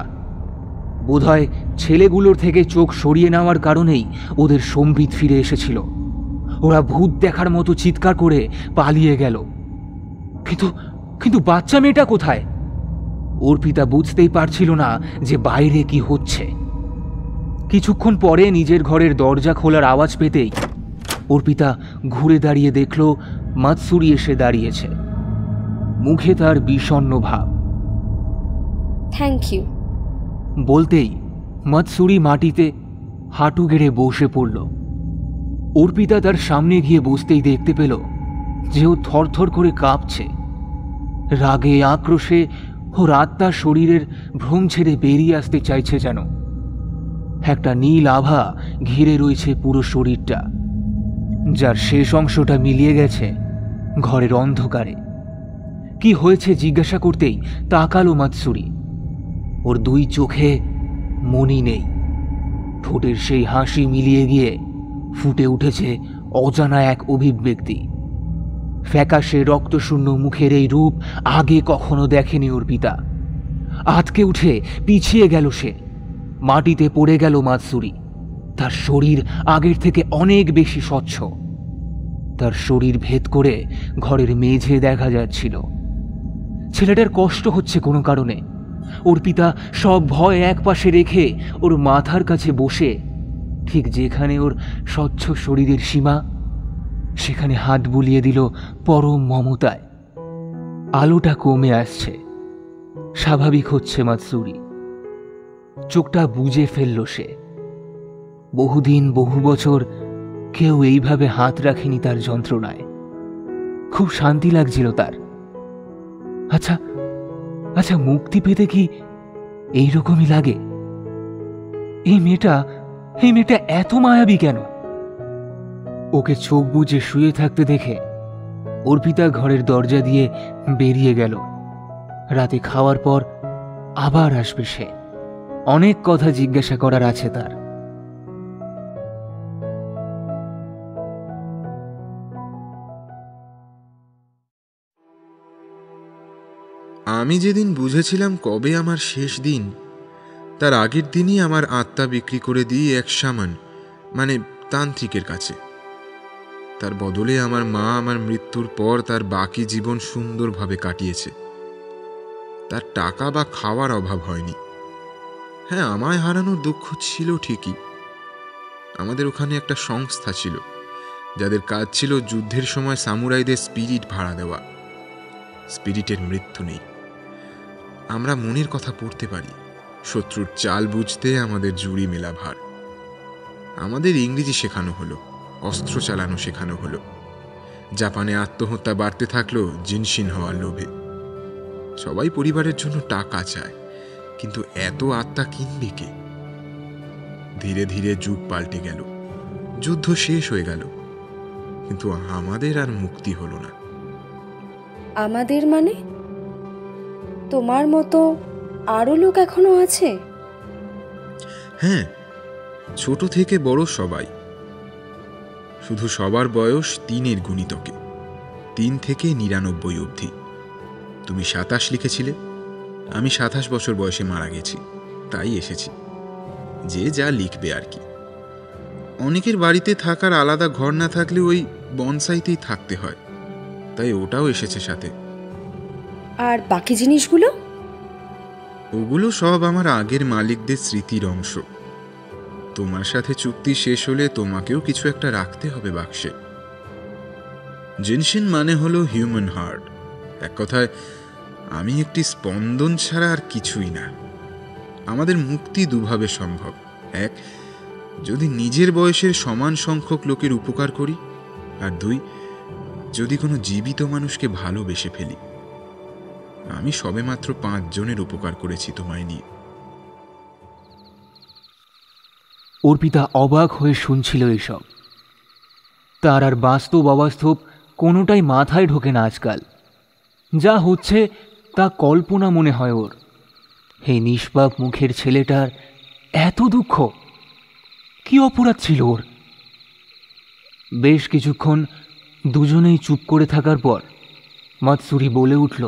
বোধহয় ছেলেগুলোর থেকে চোখ সরিয়ে নেওয়ার কারণেই ওদের সম্বিত ফিরে এসেছিল। ওরা ভূত দেখার মতো চিৎকার করে পালিয়ে গেল। কিন্তু বাচ্চা মেয়েটা কোথায়? অর্পিতা বুঝতেই পারছিল না যে বাইরে কি হচ্ছে। কিছুক্ষণ পরে নিজের ঘরের দরজা খোলার আওয়াজ পেতেই অর্পিতা ঘুরে দাঁড়িয়ে দেখল মাতসুরি এসে দাঁড়িয়েছে। মুখে তার বিষণ্ণ ভাব। থ্যাংক ইউ বলতেই মাতসুরি মাটিতে হাঁটু গেড়ে বসে পড়ল। অর্পিতা তার সামনে গিয়ে বসতেই দেখতে পেল যে ও থরথর করে কাঁপছে। রাগে আক্রোশে ওর আত্মা শরীরের ভ্রম ছেড়ে বেরিয়ে আসতে চাইছে যেন। একটা নীল আভা ঘিরে রয়েছে পুরো শরীরটা, যার শেষ অংশটা মিলিয়ে গেছে ঘরের অন্ধকারে। কি হয়েছে জিজ্ঞাসা করতেই তাকালো মাতসুরি। ওর 2 চোখে মনি নেই। ঠোঁটের সেই হাসি মিলিয়ে গিয়ে ফুটে উঠেছে অজানা এক অভিব্যক্তি। ফ্যাকাশে রক্তশূন্য মুখের এই রূপ আগে কখনো দেখেনি অর্পিতা। আতকে উঠে পিছিয়ে গেল সে। মাটিতে পড়ে গেল মাতসুরি। তার শরীর আগের থেকে অনেক বেশি স্বচ্ছ। তার শরীর ভেদ করে ঘরের মেঝে দেখা যাচ্ছিল। ছেলেটার কষ্ট হচ্ছে কোনো কারণে। অর্পিতা সব ভয় একপাশে রেখে ওর মাথার কাছে বসে, ঠিক যেখানে ওর স্বচ্ছ শরীরের সীমা, সেখানে হাত বুলিয়ে দিল পরম মমতায়। আলোটা কমে আসছে, স্বাভাবিক হচ্ছে মাতসুরি। চোখটা বুজে ফেলল সে। বহুদিন বহু বছর কেউ এইভাবে হাত রাখেনি তার যন্ত্রণায়। খুব শান্তি লাগছিল তার। আচ্ছা মুক্তি পেতে কি এইরকমই লাগে? এই মেয়েটা এত মায়াবী কেন? ওকে চোখ বুজে শুয়ে থাকতে দেখে অর্পিতা ঘরের দরজা দিয়ে বেরিয়ে গেল। রাতে খাওয়ার পর আবার আসবে সে। অনেক কথা জিজ্ঞাসা করার আছে তার। আমি যেদিন বুঝেছিলাম কবে আমার শেষ দিন, তার আগের দিনই আমার আত্মা বিক্রি করে দিই এক শামান, মানে তান্ত্রিকের কাছে। তার বদলে আমার মা আমার মৃত্যুর পর তার বাকি জীবন সুন্দরভাবে কাটিয়েছে। তার টাকা বা খাওয়ার অভাব হয়নি। হ্যাঁ, আমায় হারানোর দুঃখ ছিল ঠিকই, আমাদের ওখানে একটা সংস্থা ছিল যাদের কাজ ছিল যুদ্ধের সময় সামুরাইদের স্পিরিট ভাড়া দেওয়া। স্পিরিটের মৃত্যু নেই, আমরা মনের কথা পড়তে পারি, শত্রুর চাল বুঝতে আমাদের জুড়ি মেলা ভার। আমাদের ইংরেজি শেখানো হলো, অস্ত্র চালানো শেখানো হলো। জাপানে আত্মহত্যা বাড়তে থাকলো জিনশিন হওয়ার লোভে। সবাই পরিবারের জন্য টাকা চায়, কিন্তু এত আত্মা কিনবে কে? ধীরে ধীরে যুগ পাল্টে গেল, যুদ্ধ শেষ হয়ে গেল, কিন্তু আমাদের আর মুক্তি হলো না। আমাদের মানে? তোমার মতো আরো লোক এখনো আছে? হ্যাঁ, ছোট থেকে বড় সবাই। শুধু সবার বয়স 3-এর গুণিতকে, 3 থেকে 99 অবধি। তুমি 27 লিখেছিলে, আমি 27 বছর বয়সে মারা গেছি, তাই এসেছি। যে যা লিখবে আর কি। অনেকের বাড়িতে থাকার আলাদা ঘর না থাকলে ওই বনসাইতেই থাকতে হয়, তাই ওটাও এসেছে সাথে। আর বাকি জিনিসগুলো? ওগুলো সব আমার আগের মালিকদের স্মৃতির অংশ। তোমার সাথে চুক্তি শেষ হলে তোমাকেও কিছু একটা রাখতে হবে বাক্সে। জিনশিন মানে হলো হিউম্যান হার্ট। এক কথায় আমি একটি স্পন্দন ছাড়া আর কিছুই না। আমাদের মুক্তি দুভাবে সম্ভব। এক, যদি নিজের বয়সের সমান সংখ্যক লোকের উপকার করি, আর 2, যদি কোনো জীবিত মানুষকে ভালোবেসে ফেলি। আমি সবেমাত্র 5 জনের উপকার করেছি তোমায় নিয়ে। অর্পিতা অবাক হয়ে শুনছিল এসব। তার আর বাস্তব অবাস্তব কোনোটাই মাথায় ঢোকে না আজকাল। যা হচ্ছে তা কল্পনা মনে হয় ওর। এই নিষ্পাপ মুখের ছেলেটার এত দুঃখ, কি অপরাধ ছিল ওর? বেশ কিছুক্ষণ দুজনেই চুপ করে থাকার পর মাতসুরি বলে উঠল,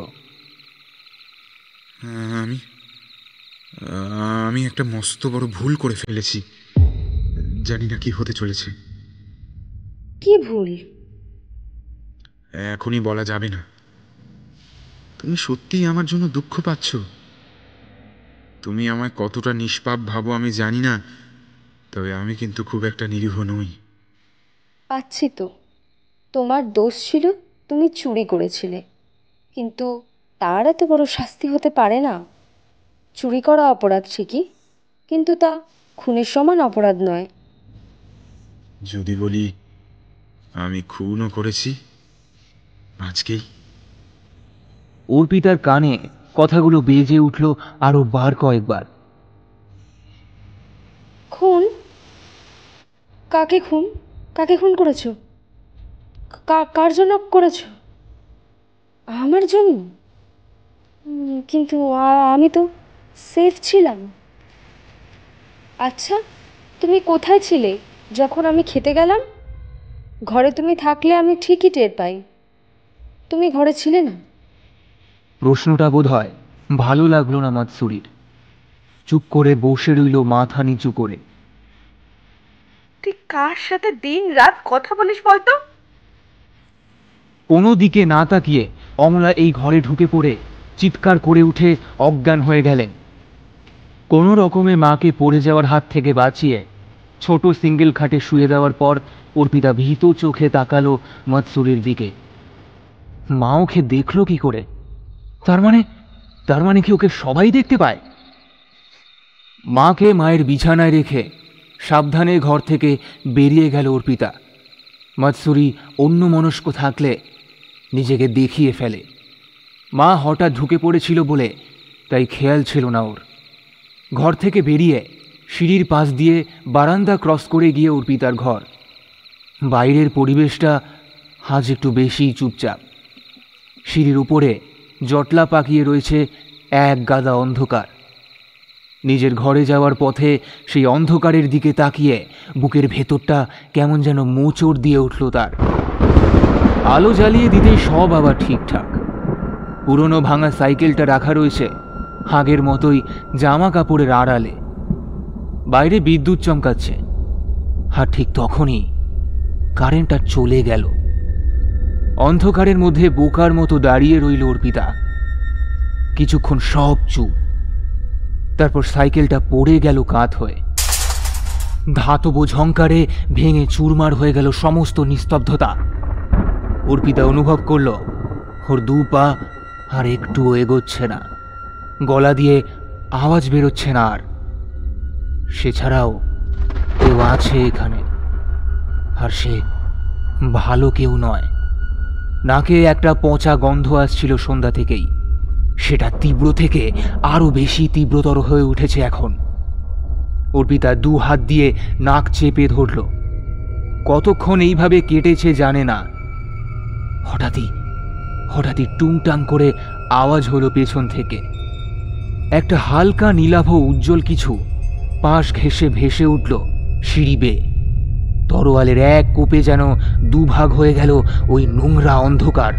আমি একটা মস্ত বড় ভুল করে ফেলেছি। জানি না কি হতে চলেছে। কি ভুল? এখনই বলা যাবে না। তুমি সত্যিই আমার জন্য দুঃখ পাচ্ছ? তুমি আমায় কতটা নিষ্পাপ ভাবো আমি জানি না, তবে আমি কিন্তু খুব একটা নিরীহ নই। পাচ্ছি তো। তোমার দোষ ছিল, তুমি চুরি করেছিলে, কিন্তু তার এত বড় শাস্তি হতে পারে না। চুরি করা অপরাধ ঠিকই, কিন্তু তা খুনের সমান অপরাধ নয়। যদি বলি আমি খুনও করেছি আজকেই। অর্পিতার কানে কথাগুলো বেজে উঠল আরো বার কয়েকবার। খুন? কাকে খুন? কাকে খুন করেছো? কার জন্য করেছো? আমার জন্য? কিন্তু আমি তো সেফ ছিলাম। আচ্ছা, তুমি কোথায় ছিলে যখন আমি খেতে গেলাম? ঘরে তুমি থাকলে আমি ঠিকই টের পাই। তুমি ঘরে ছিলে না। প্রশ্নটা বোধ হয় ভালো লাগলো না মাতসুরির। চুপ করে বসে রইল মাথা নিচু করে। তুই কার সাথে দিন রাত কথা বলিস বলতো? কোনো দিকে না তাকিয়ে অমলা এই ঘরে ঢুকে পড়ে চিৎকার করে উঠে অজ্ঞান হয়ে গেলেন। কোনো রকমে মাকে পড়ে যাওয়ার হাত থেকে বাঁচিয়ে ছোট সিঙ্গেল খাটে শুয়ে দেওয়ার পর অর্পিতা ভীত চোখে তাকালো মাতসুরির দিকে। মা ওকে দেখলো কি করে? তার মানে কি ওকে সবাই দেখতে পায়? মাকে মায়ের বিছানায় রেখে সাবধানে ঘর থেকে বেরিয়ে গেল অর্পিতা। মাতসুরি অন্যমনস্ক থাকলে নিজেকে দেখিয়ে ফেলে। মা হঠাৎ ঢুকে পড়েছিল বলে তাই খেয়াল ছিল না ওর। ঘর থেকে বেরিয়ে সিঁড়ির পাশ দিয়ে বারান্দা ক্রস করে গিয়ে অর্পিতার ঘর। বাইরের পরিবেশটা আজ একটু বেশিই চুপচাপ। সিঁড়ির উপরে জটলা পাকিয়ে রয়েছে এক গাদা অন্ধকার। নিজের ঘরে যাওয়ার পথে সেই অন্ধকারের দিকে তাকিয়ে বুকের ভেতরটা কেমন যেন মোচড় দিয়ে উঠল তার। আলো জ্বালিয়ে দিতেই সব আবার ঠিকঠাক। পুরনো ভাঙা সাইকেলটা রাখা রয়েছে আগের মতোই জামা কাপড়ের আড়ালে। বাইরে বিদ্যুৎ চমকাচ্ছে, আর ঠিক তখনই কারেন্টটা চলে গেল। অন্ধকারের মধ্যে বোকার মতো দাঁড়িয়ে রইল অর্পিতা। কিছুক্ষণ সব চুপ। তারপর সাইকেলটা পড়ে গেল কাত হয়ে। ধাতব ঝংকারে ভেঙে চুরমার হয়ে গেল সমস্ত নিস্তব্ধতা। অর্পিতা অনুভব করল ওর দু পা আর একটুও এগোচ্ছে না, গলা দিয়ে আওয়াজ বেরোচ্ছে না আর। সে ছাড়াও কেউ আছে এখানে, আর সে ভালো কেউ নয়। নাকে একটা পচা গন্ধ আসছিল সন্ধ্যা থেকেই, সেটা তীব্র থেকে আরো বেশি তীব্রতর হয়ে উঠেছে এখন। অর্পিতা দু হাত দিয়ে নাক চেপে ধরল। কতক্ষণ এইভাবে কেটেছে জানে না। হঠাৎই টুংটাং করে আওয়াজ হলো পেছন থেকে। একটা হালকা নীলাভ উজ্জ্বল কিছু পাশ ঘেঁষে ভেসে উঠল সিঁড়ি বেয়ে। তরোয়ালের এক কোপে যেন দুভাগ হয়ে গেল ওই নোংরা অন্ধকার।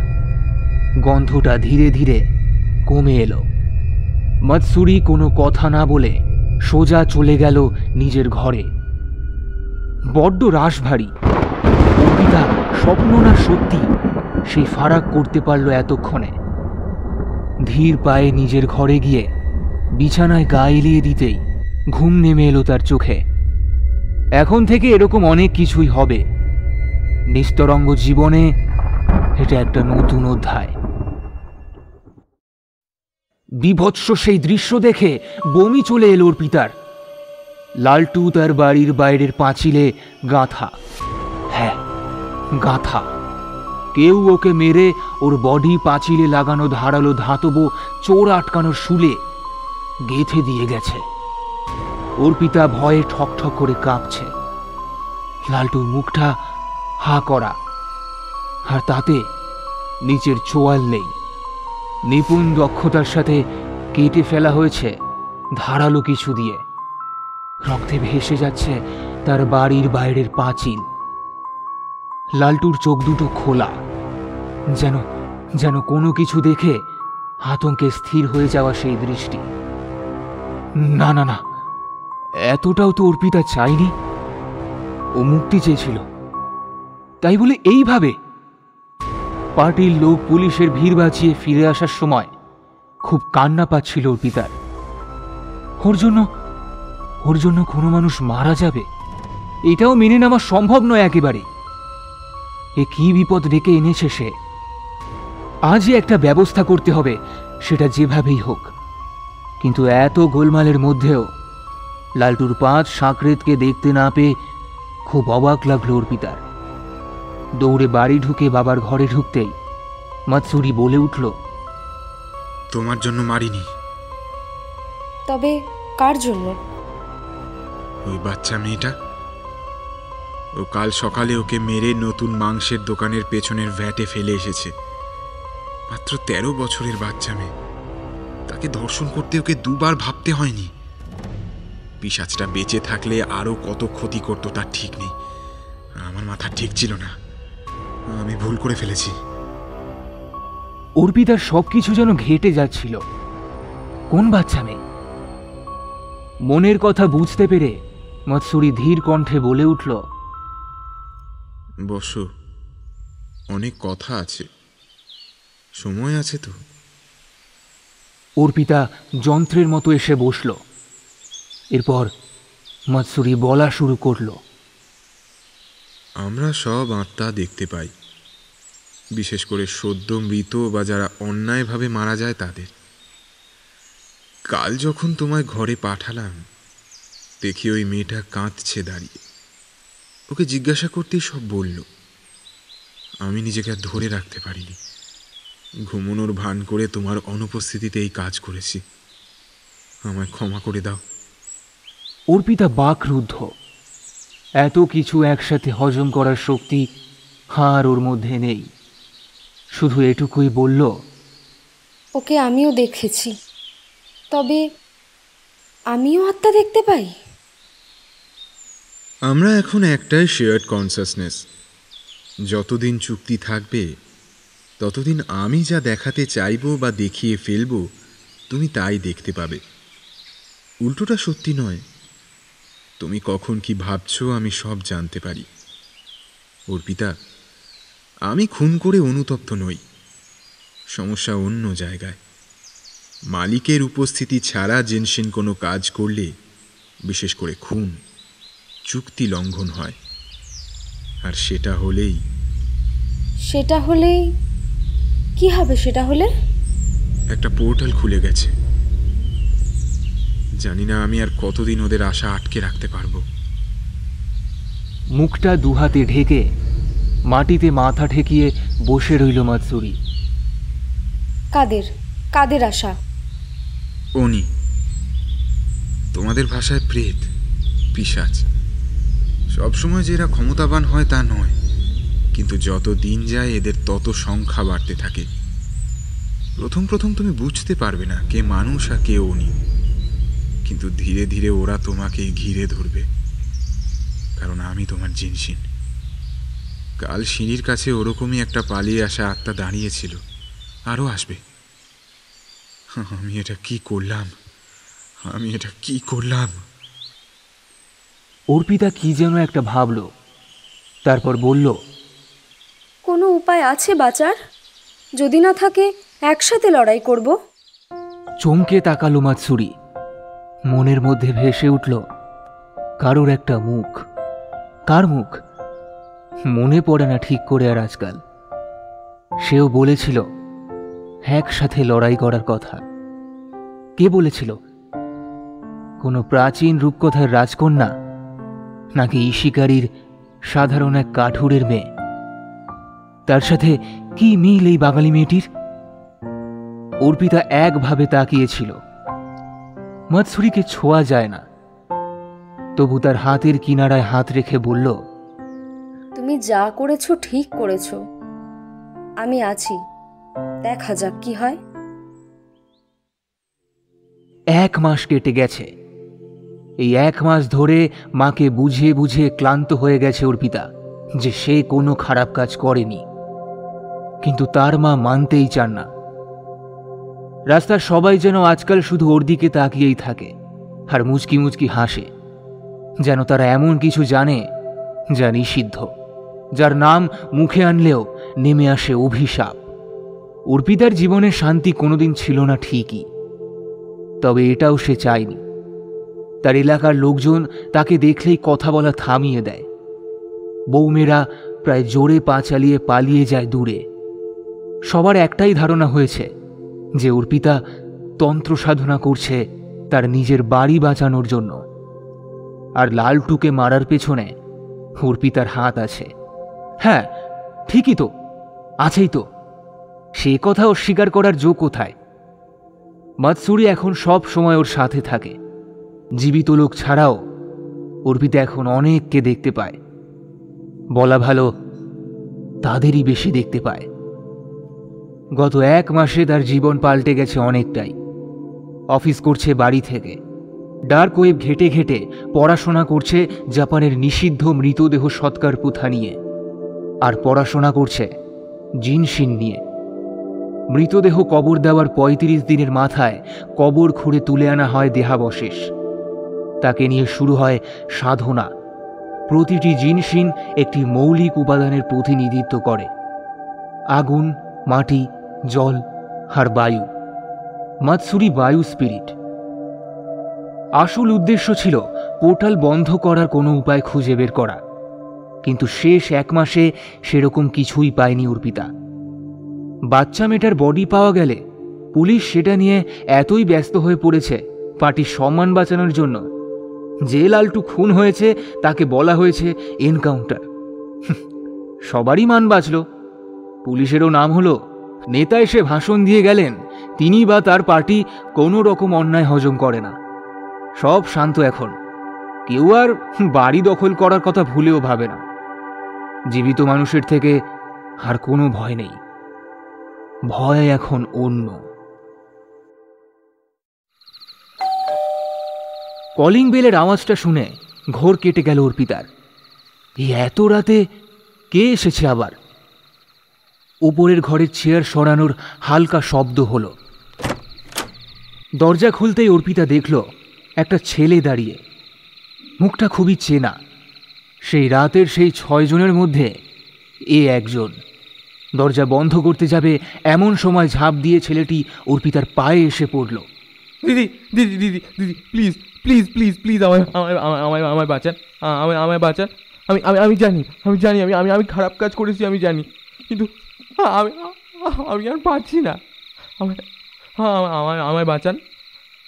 গন্ধটা ধীরে ধীরে কমে এলো। মৎসুরি কোনো কথা না বলে সোজা চলে গেল নিজের ঘরে। বড্ড রাশ ভারী। অর্পিতা স্বপ্ন না সত্যি সেই ফারাক করতে পারল এতক্ষণে। ধীর পায়ে নিজের ঘরে গিয়ে বিছানায় গা এলিয়ে দিতেই ঘুম নেমে এলো তার চোখে। এখন থেকে এরকম অনেক কিছুই হবে। নিস্তরঙ্গ জীবনে এটা একটা নতুন অধ্যায়। বিভৎস সেই দৃশ্য দেখে বমি চলে এলো অর্পিতার। লালটু তার বাড়ির বাইরের পাঁচিলে গাঁথা। হ্যাঁ, গাঁথা। কেউ ওকে মেরে ওর বডি পাঁচিলে লাগানো ধারালো ধাতব চোর আটকানোর শুলে গেঁথে দিয়ে গেছে। অর্পিতা ভয়ে ঠকঠক করে কাঁপছে। লালটুর মুখটা হা করা, আর তাতে নিচের চোয়াল নেই। নিপুণ দক্ষতার সাথে কেটে ফেলা হয়েছে ধারালো কিছু দিয়ে। রক্তে ভেসে যাচ্ছে তার বাড়ির বাইরের পাঁচিল। লালটুর চোখ দুটো খোলা, যেন কোনো কিছু দেখে আতঙ্কে স্থির হয়ে যাওয়া সেই দৃষ্টি। না না না, এতটাও তো অর্পিতা চায়নি। ও মুক্তি চেয়েছিল, তাই বলে এইভাবে? পার্টির লোক পুলিশের ভিড় বাঁচিয়ে ফিরে আসার সময় খুব কান্না পাচ্ছিল অর্পিতার। ওর জন্য কোনো মানুষ মারা যাবে, এটাও মেনে নেওয়া সম্ভব নয় একেবারে। এ কি বিপদ ডেকে এনেছে সে। আজই একটা ব্যবস্থা করতে হবে, সেটা যেভাবেই হোক। কিন্তু এত গোলমালের মধ্যেও লালটুর 5 সাঁকরেতকে দেখতে না পেয়ে খুব অবাক লাগলো অর্পিতার। দৌড়ে বাড়ি ঢুকে বাবার ঘরে ঢুকতেই মৎসুরি বলে উঠল, তোমার জন্য মারিনি। তবে কার জন্য? ওই বাচ্চা মেয়েটা। ও কাল সকালে ওকে মেরে নতুন মাংসের দোকানের পেছনের ভ্যাটে ফেলে এসেছে। মাত্র 13 বছরের বাচ্চা মেয়ে, তাকে ধর্ষণ করতে ওকে 2 বার ভাবতে হয়নি। পিশাচটা বেঁচে থাকলে আরো কত ক্ষতি করতো তার ঠিক নেই। আমার মাথা ঠিক ছিল না, আমি ভুল করে ফেলেছি। অর্পিতার সবকিছু যেন ঘেটে যাচ্ছিল। কোন বাচ্চা মেয়ে? মনের কথা বুঝতে পেরে মৎসুরি ধীর কণ্ঠে বলে উঠল, বসো, অনেক কথা আছে, সময় আছে তো। অর্পিতা যন্ত্রের মতো এসে বসল। এরপর মৎসুরি বলা শুরু করল, আমরা সব আত্মা দেখতে পাই, বিশেষ করে সদ্য মৃত বা যারা অন্যায়ভাবে মারা যায় তাদের। কাল যখন তোমায় ঘরে পাঠালাম, দেখি ওই মেয়েটা কাঁদছে দাঁড়িয়ে। ওকে জিজ্ঞাসা করতেই সব বলল। আমি নিজেকে আর ধরে রাখতে পারিনি। ঘুমনোর ভান করে তোমার অনুপস্থিতিতে এই কাজ করেছি, আমায় ক্ষমা করে দাও। অর্পিতা বাকরুদ্ধ। এত কিছু একসাথে হজম করার শক্তি আর ওর মধ্যে নেই। শুধু এটুকুই বলল, ওকে আমিও দেখেছি, তবে আমিও আত্মা দেখতে পাই। আমরা এখন একটাই শেয়ার্ড কনসাসনেস। যতদিন চুক্তি থাকবে ততদিন আমি যা দেখাতে চাইব বা দেখিয়ে ফেলব, তুমি তাই দেখতে পাবে। উল্টোটা সত্যি নয়। তুমি কখন কি ভাবছো আমি সব জানতে পারি। অর্পিতা, আমি খুন করে অনুতপ্ত নই। সমস্যা অন্য জায়গায়। মালিকের উপস্থিতি ছাড়া জেনশিন কোনো কাজ করলে, বিশেষ করে খুন, চুক্তি লঙ্ঘন হয়, আর সেটা হলেই কি হবে? সেটা হলে একটা পোর্টাল খুলে গেছে। জানি না আমি আর কতদিন ওদের আশা আটকে রাখতে পারবো। মুখটা দুহাতে ঢেকে মাটিতে মাথা ঠেকিয়ে বসে রইল মাতসুরি। কাদের আশা? উনি, তোমাদের ভাষায় প্রেত, পিশাচ। সবসময় যে এরা ক্ষমতাবান হয় তা নয়, কিন্তু যত দিন যায় এদের তত সংখ্যা বাড়তে থাকে। প্রথম তুমি বুঝতে পারবে না কে মানুষ আর কে উনি, কিন্তু ধীরে ধীরে ওরা তোমাকে ঘিরে ধরবে, কারণ আমি তোমার জিনশিন। কাল সিঁড়ির কাছে ওরকমই একটা পালিয়ে আসা আত্মা দাঁড়িয়েছিল, আরও আসবে। আমি এটা কি করলাম? অর্পিতা কি যেন একটা ভাবল, তারপর বলল, কোনো উপায় আছে বাঁচার? যদি না থাকে একসাথে লড়াই করব। চমকে তাকালো মাতসুরি। মনের মধ্যে ভেসে উঠল কারোর একটা মুখ। কার মুখ মনে পড়ে না ঠিক করে আর আজকাল। সেও বলেছিল একসাথে লড়াই করার কথা। কে বলেছিল? কোনো প্রাচীন রূপকথার রাজকন্যা, নাকি ইশিকারীর সাধারণ এক কাঠুরের মেয়ে? তার সাথে কি মিল এই বাঙালি মেয়েটির? অর্পিতা একভাবে তাকিয়েছিল। মাতসুরিকে ছোঁয়া যায় না, তবু তার হাতের কিনারায় হাত রেখে বলল, তুমি যা করেছো ঠিক করেছো। আমি আছি, দেখা যাক কি হয়। 1 মাস কেটে গেছে। এই 1 মাস ধরে মাকে বুঝিয়ে বুঝিয়ে ক্লান্ত হয়ে গেছে অর্পিতা যে সে কোনো খারাপ কাজ করেনি, কিন্তু তার মা মানতেই চান না। রাস্তার সবাই যেন আজকাল শুধু ওর দিকে তাকিয়েই থাকে আর মুচকি মুচকি হাসে, যেন তারা এমন কিছু জানে যা নিষিদ্ধ, যার নাম মুখে আনলেও নেমে আসে অভিশাপ। অর্পিতার জীবনে শান্তি কোনোদিন ছিল না ঠিকই, তবে এটাও সে চায়নি। তার এলাকার লোকজন তাকে দেখলেই কথা বলা থামিয়ে দেয়। বউমেয়েরা প্রায় জোরে পা চালিয়ে পালিয়ে যায় দূরে। সবার একটাই ধারণা হয়েছে যে অর্পিতা তন্ত্র সাধনা করছে তার নিজের বাড়ি বাঁচানোর জন্য, আর লালটুকে মারার পেছনে অর্পিতার হাত আছে। হ্যাঁ, ঠিকই তো, আছেই তো। সে কথা অস্বীকার করার জো কোথায়? মাতসুরি এখন সব সময় ওর সাথে থাকে। জীবিত লোক ছাড়াও অর্পিতা এখন অনেককে দেখতে পায়। বলা ভালো, তাদেরই বেশি দেখতে পায়। গত 1 মাসে তার জীবন পাল্টে গেছে অনেকটাই। অফিস করছে বাড়ি থেকে, ডার্ক ওয়েব ঘেটে ঘেটে পড়াশোনা করছে জাপানের নিষিদ্ধ মৃতদেহ সৎকার প্রথা নিয়ে, আর পড়াশোনা করছে জিনশিন নিয়ে। মৃতদেহ কবর দেওয়ার 35 দিনের মাথায় কবর খুঁড়ে তুলে আনা হয় দেহাবশেষ। তাকে নিয়ে শুরু হয় সাধনা। প্রতিটি জিনশিন একটি মৌলিক উপাদানের প্রতিনিধিত্ব করে: আগুন, মাটি, জল আর বায়ু। মাতসুরি বায়ু স্পিরিট। আসল উদ্দেশ্য ছিল পোর্টাল বন্ধ করার কোনো উপায় খুঁজে বের করা, কিন্তু শেষ 1 মাসে সেরকম কিছুই পায়নি অর্পিতা। বাচ্চা মেয়েটার বডি পাওয়া গেলে পুলিশ সেটা নিয়ে এতই ব্যস্ত হয়ে পড়েছে পার্টির সম্মান বাঁচানোর জন্য যে লালটু খুন হয়েছে তাকে বলা হয়েছে এনকাউন্টার। সবারই মান বাঁচল, পুলিশেরও নাম হলো। নেতা এসে ভাষণ দিয়ে গেলেন তিনি বা তার পার্টি কোনো রকম অন্যায় হজম করে না। সব শান্ত এখন, কেউ আর বাড়ি দখল করার কথা ভুলেও ভাবে না। জীবিত মানুষের থেকে আর কোনো ভয় নেই, ভয় এখন অন্য। কলিং বেলের আওয়াজটা শুনে ঘোর কেটে গেল অর্পিতার। এই এত রাতে কে এসেছে আবার? উপরের ঘরের চেয়ার সরানোর হালকা শব্দ হলো। দরজা খুলতেই অর্পিতা দেখল একটা ছেলে দাঁড়িয়ে। মুখটা খুবই চেনা। সেই রাতের সেই 6 জনের মধ্যে এ একজন। দরজা বন্ধ করতে যাবে এমন সময় ঝাঁপ দিয়ে ছেলেটি অর্পিতার পায়ে এসে পড়ল। দিদি দিদি দিদি দিদি প্লিজ প্লিজ প্লিজ প্লিজ আমায় আমায় আমায় আমায় বাঁচান, আমায় বাঁচান। আমি আমি আমি জানি আমি জানি আমি আমি আমি খারাপ কাজ করেছি, আমি জানি, কিন্তু আমি আমি আর পারছি না। আমায় আমায় আমায় বাঁচান।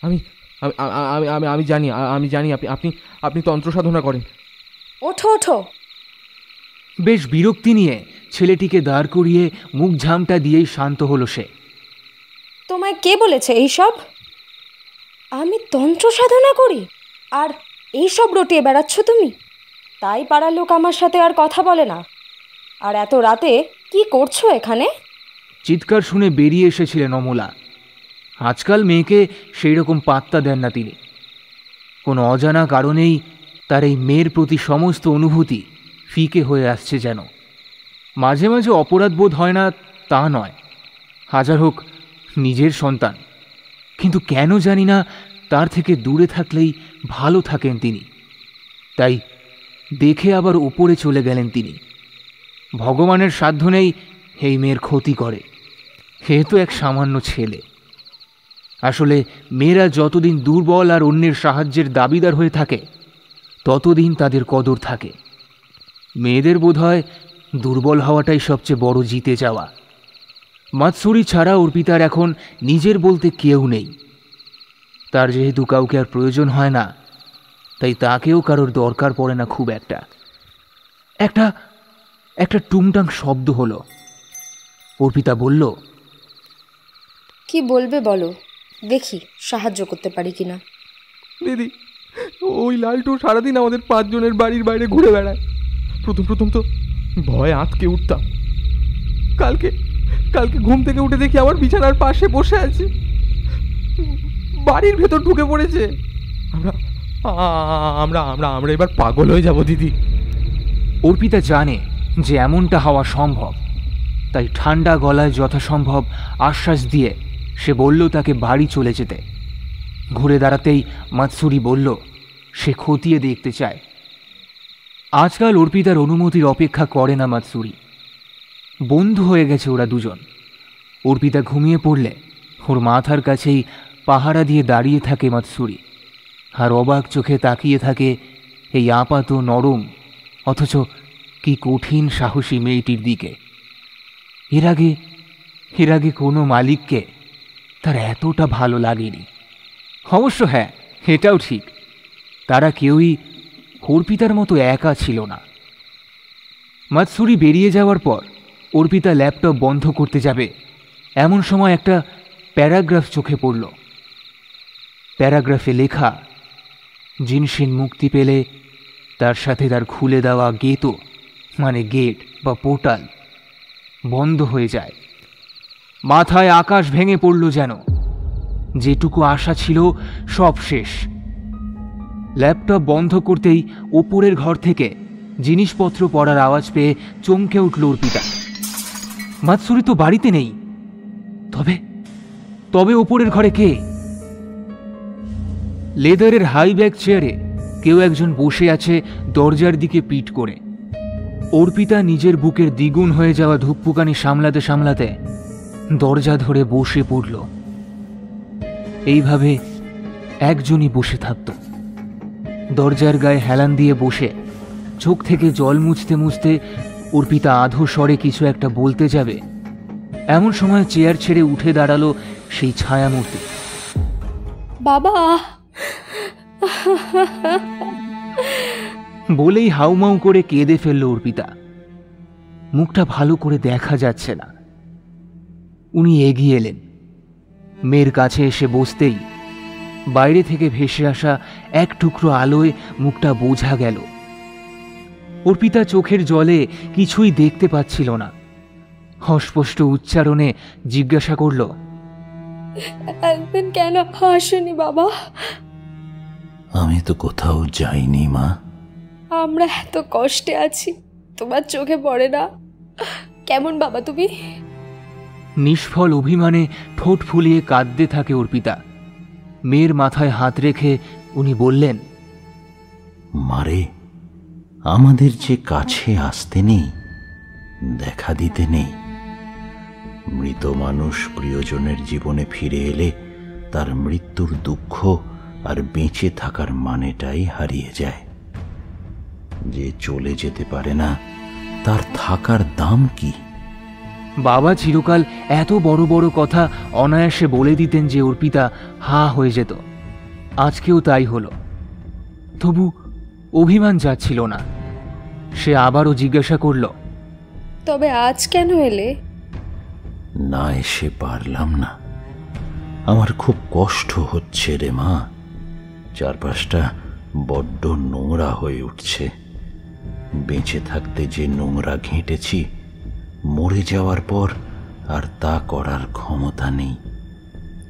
আমি আমি আমি আমি আমি জানি আমি জানি আপনি আপনি আপনি তন্ত্র সাধনা করেন। ওঠো ওঠো। বেশ বিরক্তি নিয়ে ছেলেটিকে দাঁড় করিয়ে মুখ ঝামটা দিয়েই শান্ত হলো সে। তোমায় কে বলেছে এইসব? আমি তন্ত্র সাধনা করি আর এইসব রটিয়ে বেড়াচ্ছ তুমি? তাই পাড়ার লোক আমার সাথে আর কথা বলে না। আর এত রাতে কি করছো এখানে? চিৎকার শুনে বেরিয়ে এসেছিলেন অমলা। আজকাল মেয়েকে সেই রকম পাত্তা দেন না তিনি। কোনো অজানা কারণেই তার এই মেয়ের প্রতি সমস্ত অনুভূতি ফিকে হয়ে আসছে যেন। মাঝে মাঝে অপরাধ বোধ হয় না তা নয়, হাজার হোক নিজের সন্তান, কিন্তু কেন জানি না তার থেকে দূরে থাকলেই ভালো থাকেন তিনি। তাই দেখে আবার উপরে চলে গেলেন তিনি। ভগবানের সাধ্য নেই এই মেয়ের ক্ষতি করে, হে তো এক সামান্য ছেলে। আসলে মেয়েরা যতদিন দুর্বল আর অন্যের সাহায্যের দাবিদার হয়ে থাকে ততদিন তাদের কদর থাকে। মেয়েদের বোধহয় দুর্বল হওয়াটাই সবচেয়ে বড় জিতে যাওয়া। মাতসুরি ছাড়া অর্পিতার এখন নিজের বলতে কেউ নেই। তার যেহেতু কাউকে আর প্রয়োজন হয় না, তাই তাকেও কারোর দরকার পড়ে না খুব একটা। একটা একটা টুংটাং শব্দ হলো। অর্পিতা বলল, কি বলবে বলো, দেখি সাহায্য করতে পারি কিনা। দিদি, ওই লালটু সারাদিন আমাদের 5 জনের বাড়ির বাইরে ঘুরে বেড়ায়। প্রথম প্রথম তো ভয়ে আঁতকে উঠতাম। কালকে কালকে ঘুম থেকে উঠে দেখি আমার বিছানার পাশে বসে আছে, বাড়ির ভেতর ঢুকে পড়েছে। আমরা আমরা আমরা আমরা এবার পাগল হয়ে যাব দিদি। অর্পিতা জানে যে এমনটা হওয়া সম্ভব, তাই ঠান্ডা গলায় যথাসম্ভব আশ্বাস দিয়ে সে বলল তাকে বাড়ি চলে যেতে। ঘুরে দাঁড়াতেই মাতসুরি বলল সে খতিয়ে দেখতে চায়। আজকাল অর্পিতার অনুমতির অপেক্ষা করে না মাতসুরি। বন্ধু হয়ে গেছে ওরা দুজন। অর্পিতা ঘুমিয়ে পড়লে ওর মাথার কাছেই পাহারা দিয়ে দাঁড়িয়ে থাকে মাতসুরি, আর অবাক চোখে তাকিয়ে থাকে এই আপাত নরম অথচ কি কঠিন সাহসী মেয়েটির দিকে। এর আগে কোনো মালিককে তার এতটা ভালো লাগেনি। অবশ্য হ্যাঁ, এটাও ঠিক, তারা কেউই অর্পিতার মতো একা ছিল না। মাতসুরি বেরিয়ে যাওয়ার পর অর্পিতা ল্যাপটপ বন্ধ করতে যাবে, এমন সময় একটা প্যারাগ্রাফ চোখে পড়ল। প্যারাগ্রাফে লেখা, জিনশিন মুক্তি পেলে তার সাথে তার খুলে দেওয়া গেটও মানে গেট বা পোর্টাল বন্ধ হয়ে যায়। মাথায় আকাশ ভেঙে পড়ল যেন। যেটুকু আশা ছিল সব শেষ। ল্যাপটপ বন্ধ করতেই ওপরের ঘর থেকে জিনিসপত্র পড়ার আওয়াজ পেয়ে চমকে উঠল অর্পিতা। মাতসুরি তো বাড়িতে নেই। তবে ওপরের ঘরে কে? লেদারের হাই ব্যাক চেয়ারে কেউ একজন বসে আছে দরজার দিকে পিঠ করে। অর্পিতা নিজের বুকের দ্বিগুণ হয়ে যাওয়া ধুকপুকানি সামলাতে সামলাতে দরজা ধরে বসে পড়ল। এইভাবে একজনই বসে থাকত, দরজার গায়ে হেলান দিয়ে বসে। চোখ থেকে জল মুছতে মুছতে অর্পিতা আধো স্বরে কিছু একটা বলতে যাবে, এমন সময় চেয়ার ছেড়ে উঠে দাঁড়ালো সেই ছায়ামূর্তি। বাবা বলেই হাউমাউ করে কেঁদে ফেলল অর্পিতা। মুখটা ভালো করে দেখা যাচ্ছে না। উনি এগিয়ে এলেন, মেয়ের কাছে এসে বসতেই বাইরে থেকে ভেসে আসা এক টুকরো আলোয় মুখটা বোঝা গেল। অর্পিতা চোখের জলে কিছুই দেখতে পাচ্ছিল না। অস্পষ্ট উচ্চারণে জিজ্ঞাসা করল, একদিন কেন আসেনি বাবা? আমি তো কোথাও যাইনি মা। আমরা এত কষ্টে আছি, তোমার চোখে পড়ে না? কেমন বাবা তুমি? নিষ্ফল অভিমানে ঠোঁট ফুলিয়ে কাঁদতে থাকে অর্পিতা। মেয়ের মাথায় হাত রেখে উনি বললেন, মারে, আমাদের যে কাছে আসতে নেই, দেখা দিতে নেই। মৃত মানুষ প্রিয়জনের জীবনে ফিরে এলে তার মৃত্যুর দুঃখ আর বেঁচে থাকার মানেটাই হারিয়ে যায়। যে চলে যেতে পারে না তার থাকার দাম কি? বাবা চিরকাল এত বড় বড় কথা অনায়াসে বলে দিতেন যে অর্পিতা হাঁ হয়ে যেত। আজকেও তাই হলো। তবু অভিমান যাচ্ছিল না। সে আবারও জিজ্ঞাসা করল, তবে আজ কেন এলে? না এসে পারলাম না। আমার খুব কষ্ট হচ্ছে রে মা। চারপাশটা বড্ড নোংরা হয়ে উঠছে। বেঁচে থাকতে যে নোংরা ঘেঁটেছি, মরে যাওয়ার পর আর তা করার ক্ষমতা নেই।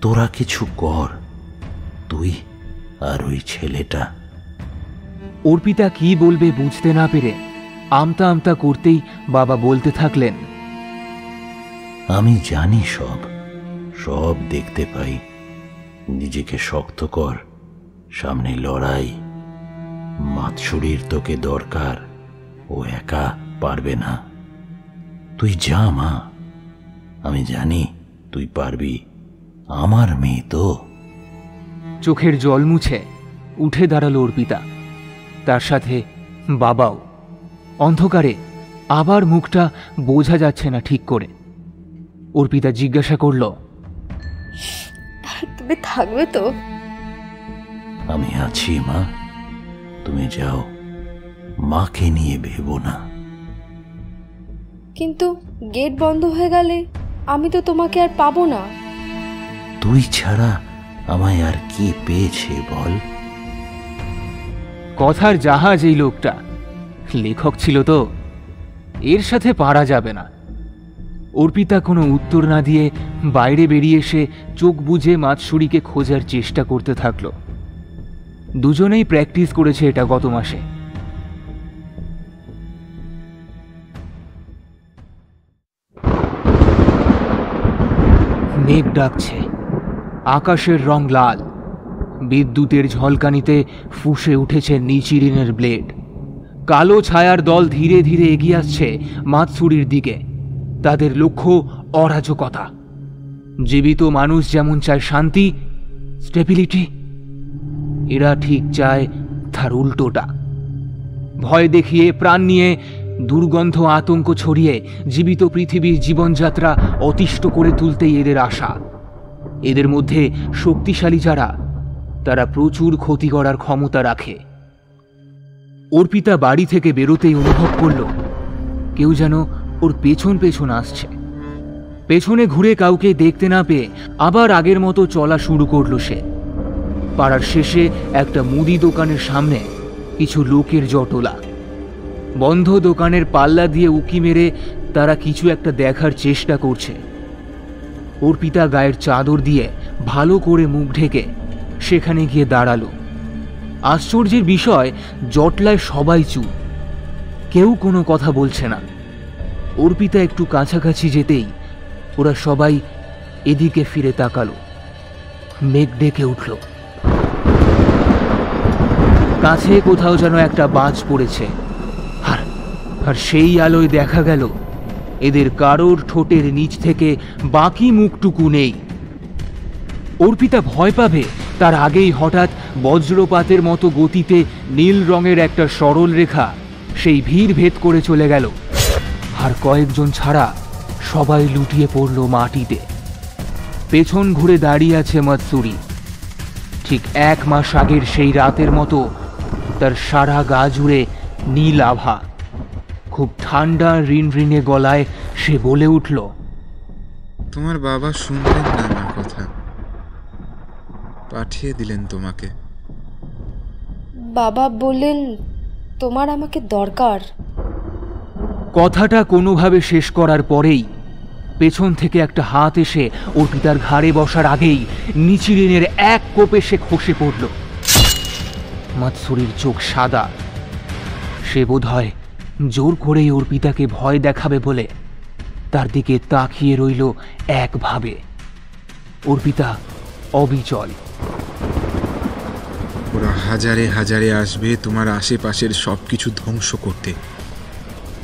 তোরা কিছু কর, তুই আর ওই ছেলেটা। অর্পিতা কি বলবে বুঝতে না পেরে আমতা আমতা করতেই বাবা বলতে থাকলেন, আমি জানি সব সব দেখতে পাই। নিজেকে শক্ত কর, সামনে লড়াই। মাতসুরির তোকে দরকার, ও একা পারবে না। তুই যা মা, আমি জানি তুই পারবি। আমার মেয়ে তো। চোখের জল মুছে উঠে দাঁড়ালো অর্পিতা। তার সাথে বাবাও। অন্ধকারে আবার মুখটা বোঝা যাচ্ছে না ঠিক করে। অর্পিতা জিজ্ঞাসা করল, তুমি থাকবে তো? আমি আছি মা, তুমি যাও। মাকে নিয়ে ভেবো না। কিন্তু গেট বন্ধ হয়ে গেলে আমি তো তোমাকে আর পাবো না। তুই ছাড়া আমায় আর কি পেয়েছে বল? কথার জাহাজ এই লোকটা। লেখক ছিল তো, এর সাথে পারা যাবে না। অর্পিতা কোনো উত্তর না দিয়ে বাইরে বেরিয়ে এসে চোখ বুজে মাতসুরিকে খোঁজার চেষ্টা করতে থাকলো। দুজনেই প্র্যাকটিস করেছে এটা গত মাসে। মেঘ ডাকছে, আকাশের রং লাল। বিদ্যুতের ঝলকানিতে ফুঁসে উঠেছে নিচিরিনের ব্লেড। কালো ছায়ার দল ধীরে ধীরে এগিয়ে আসছে মাতসুরির দিকে। তাদের লক্ষ্য অরাজকতা। জীবিত মানুষ যেমন চায় শান্তি, স্টেবিলিটি, এরা ঠিক চায় তার উল্টোটা। ভয় দেখিয়ে, প্রাণ নিয়ে, দুর্গন্ধ আতঙ্ক ছড়িয়ে জীবিত পৃথিবীর জীবনযাত্রা অতিষ্ঠ করে তুলতেই এদের আশা। এদের মধ্যে শক্তিশালী যারা, তারা প্রচুর ক্ষতি করার ক্ষমতা রাখে। অর্পিতা বাড়ি থেকে বেরোতেই অনুভব করল কেউ যেন ওর পেছন পেছন আসছে। পেছনে ঘুরে কাউকে দেখতে না পেয়ে আবার আগের মতো চলা শুরু করলো সে। পাড়ার শেষে একটা মুদি দোকানের সামনে কিছু লোকের জটলা। বন্ধ দোকানের পাল্লা দিয়ে উকি মেরে তারা কিছু একটা দেখার চেষ্টা করছে। অর্পিতা গায়ের চাদর দিয়ে ভালো করে মুখ ঢেকে সেখানে গিয়ে দাঁড়ালো। আশ্চর্যের বিষয়, জটলায় সবাই চুপ, কেউ কোনো কথা বলছে না। অর্পিতা একটু কাছাকাছি যেতেই ওরা সবাই এদিকে ফিরে তাকালো। মেঘ ডেকে উঠল। কাছে কোথাও যেন একটা বাজ পড়েছে। আর সেই আলোয় দেখা গেল এদের কারোর ঠোঁটের নিচ থেকে বাকি মুখটুকু নেই। অর্পিতা ভয় পাবে তার আগেই হঠাৎ বজ্রপাতের মতো গতিতে নীল রঙের একটা সরল রেখা সেই ভিড় ভেদ করে চলে গেল। আর কয়েকজন ছাড়া সবাই লুটিয়ে পড়ল মাটিতে। পেছন ঘুরে দাঁড়িয়ে আছে মাতসুরি। ঠিক 1 মাস আগের সেই রাতের মতো তার সারা গা জুড়ে নীল আভা। খুব ঠান্ডা রিনরিনে গলায় সে বলে উঠল, তোমার বাবা শুনলেন না আমার কথা, পাঠিয়ে দিলেন তোমাকে। বাবা বললেন তোমার আমাকে দরকার। কথাটা কোনোভাবে শেষ করার পরেই পেছন থেকে একটা হাত এসে অর্পিতার ঘাড়ে বসার আগেই নিচিরিনের এক কোপে সে খসে পড়ল। মাতসুরির চোখ সাদা। সে বোধহয় জোর করেই অর্পিতাকে ভয় দেখাবে বলে তার দিকে তাকিয়ে রইল একভাবে। অর্পিতা অবিচল। ওরা হাজারে হাজারে আসবে তোমার আশেপাশের সব কিছু ধ্বংস করতে,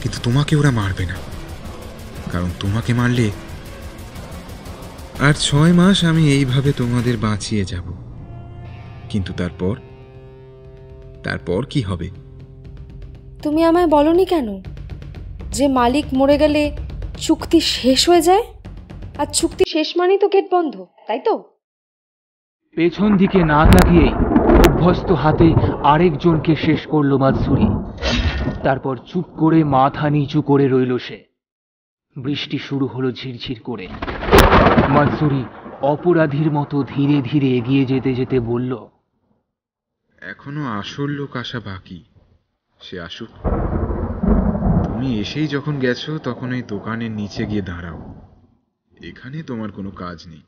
কিন্তু তোমাকে ওরা মারবে না, কারণ তোমাকে মারলে আর 6 মাস আমি এইভাবে তোমাদের বাঁচিয়ে যাব। কিন্তু তারপর কি হবে? তুমি আমায় বলনি কেন যে মালিক মরে গেলে চুক্তি শেষ হয়ে যায়, আর চুক্তি শেষ মানেই তো গেট বন্ধ, তাই তো? পেছন দিকে না তাকিয়েই অভ্যস্ত হাতে আরেকজনকে শেষ করলো মাতসুরি। তারপর চুপ করে মাথা নিচু করে রইল সে। বৃষ্টি শুরু হলো ঝিরঝির করে। মাতসুরি অপরাধীর মতো ধীরে ধীরে এগিয়ে যেতে যেতে বলল, এখনো আসল লোক আসা বাকি, সে আসুক। তুমি এসেই যখন গেছো তখন এই দোকানের নিচে গিয়ে দাঁড়াও। এখানে তোমার কোনো কাজ নেই।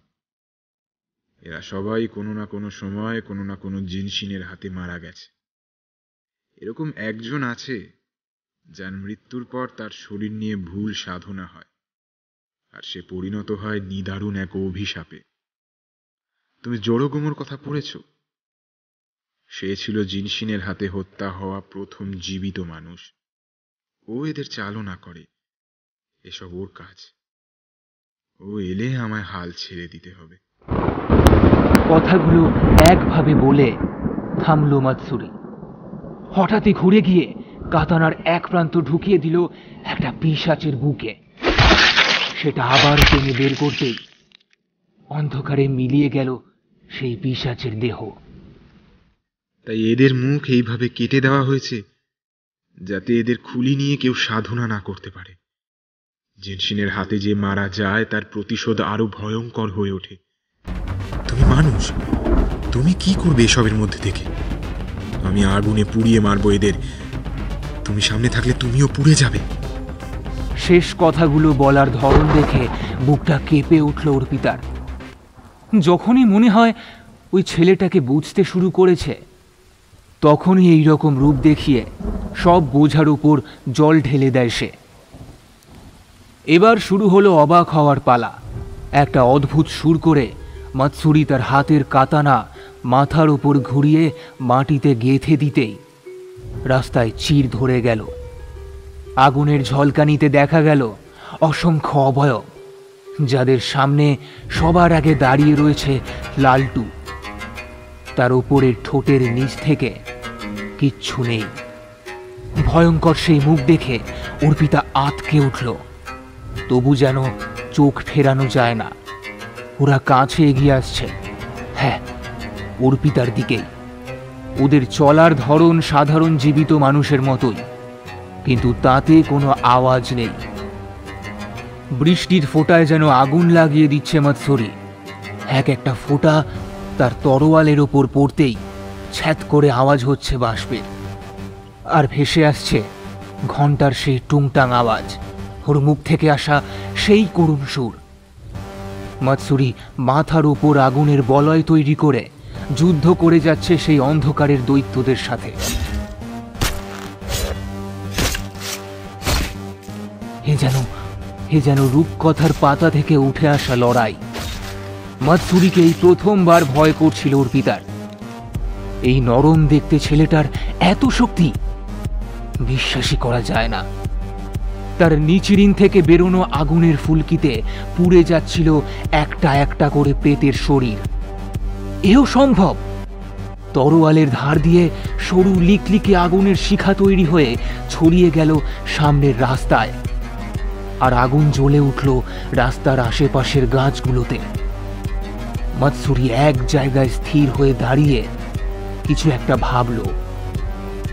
এরা সবাই কোনো না কোনো সময় কোনো না কোনো জিনসিনের হাতে মারা গেছে। এরকম একজন আছে যার মৃত্যুর পর তার শরীর নিয়ে ভুল সাধনা হয়, আর সে পরিণত হয় নিদারুণ এক অভিশাপে। তুমি জোড়োগোমোর কথা পড়েছ? সে ছিল জিনসিনের হাতে হত্যা হওয়া প্রথম জীবিত মানুষ। ও এদের চালনা করে, এসব ওর কাজ। ও এলে আমায় হাল ছেড়ে দিতে হবে। কথাগুলো একভাবে বলে থামলো মাতসুরি। হঠাৎই ঘুরে গিয়ে কাতানার এক প্রান্ত ঢুকিয়ে দিল একটা পিশাচের বুকে। সেটা আবার টেনে বের করতেই অন্ধকারে মিলিয়ে গেল সেই পিশাচের দেহ। তাই এদের মুখ এইভাবে কেটে দেওয়া হয়েছে যাতে এদের খুলি নিয়ে কেউ সাধনা না করতে পারে। জিনসিনের হাতে যে মারা যায় তার প্রতিশোধ আরো ভয়ঙ্কর হয়ে ওঠে। তুমি মানুষ, তুমি কি করবে এসবের মধ্যে থেকে? আমি আগুনে পুড়িয়ে মারবো এদের। তুমি সামনে থাকলে তুমিও পুড়ে যাবে। শেষ কথাগুলো বলার ধরন দেখে বুকটা কেঁপে উঠল অর্পিতার। যখনই মনে হয় ওই ছেলেটাকে বুঝতে শুরু করেছে, তখনই এই রকম রূপ দেখিয়ে সব বোঝার উপর জল ঢেলে দেয় সে। এবার শুরু হলো অবাক হওয়ার পালা। একটা অদ্ভুত সুর করে মাতসুরি তার হাতের কাতানা মাথার উপর ঘুরিয়ে মাটিতে গেঁথে দিতেই রাস্তায় চির ধরে গেল। আগুনের ঝলকানিতে দেখা গেল অসংখ্য অবয়ব, যাদের সামনে সবার আগে দাঁড়িয়ে রয়েছে লালটু। তার উপরের ঠোঁটের নিচ থেকে কিচ্ছু নেই। ভয়ঙ্কর সেই মুখ দেখে অর্পিতা আঁতকে উঠল, তবু যেন চোখ ফেরানো যায় না। ওরা কাছে এগিয়ে আসছে, হ্যাঁ, অর্পিতার দিকেই। ওদের চলার ধরন সাধারণ জীবিত মানুষের মতোই, কিন্তু তাতে কোনো আওয়াজ নেই। বৃষ্টির ফোঁটায় যেন আগুন লাগিয়ে দিচ্ছে মাতসুরি। এক একটা ফোঁটা তার তরোয়ালের ওপর পড়তেই ছ্যাত করে আওয়াজ হচ্ছে বাষ্পের, আর ভেসে আসছে ঘন্টার সেই টুংটাং আওয়াজ, ওর মুখ থেকে আসা সেই করুণ সুর। মাতসুরি মাথার উপর আগুনের বলয় তৈরি করে যুদ্ধ করে যাচ্ছে সেই অন্ধকারের দৈত্যদের সাথে। এ যেন রূপকথার পাতা থেকে উঠে আসা লড়াই। মাতসুরিকে এই প্রথমবার ভয় করছিল অর্পিতার। এই নরম দেখতে ছেলেটার এত শক্তি বিশ্বাসই করা যায় না। তার নিচিরিন থেকে বেরোনো আগুনের ফুলকিতে পুড়ে যাচ্ছিল একটা একটা করে প্রেতের শরীর। এও সম্ভব? তরোয়ালের ধার দিয়ে সরু লিকলিকে আগুনের শিখা তৈরি হয়ে ছড়িয়ে গেল সামনের রাস্তায়, আর আগুন জ্বলে উঠল রাস্তার আশেপাশের গাছগুলোতে। মাতসুরি এক জায়গায় স্থির হয়ে দাঁড়িয়ে কিছু একটা ভাবল।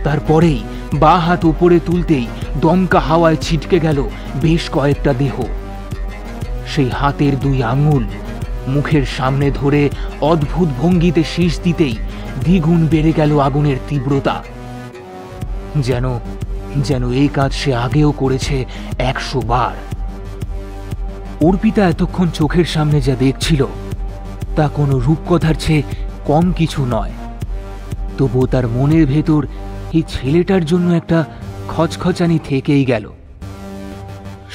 তারপরেই বাঁ হাত উপরে তুলতেই দমকা হাওয়ায় ছিটকে গেল বেশ কয়েকটা দেহ। সেই হাতের দুই আঙুল মুখের সামনে ধরে অদ্ভুত ভঙ্গিতে শীষ দিতেই দ্বিগুণ বেড়ে গেল আগুনের তীব্রতা। যেন এই কাজ সে আগেও করেছে 100 বার। অর্পিতা এতক্ষণ চোখের সামনে যা দেখছিল তা কোনো রূপকথার চেয়ে কম কিছু নয়। তবুও তার মনের ভেতর এই ছেলেটার জন্য একটা খচখচানি থেকেই গেল।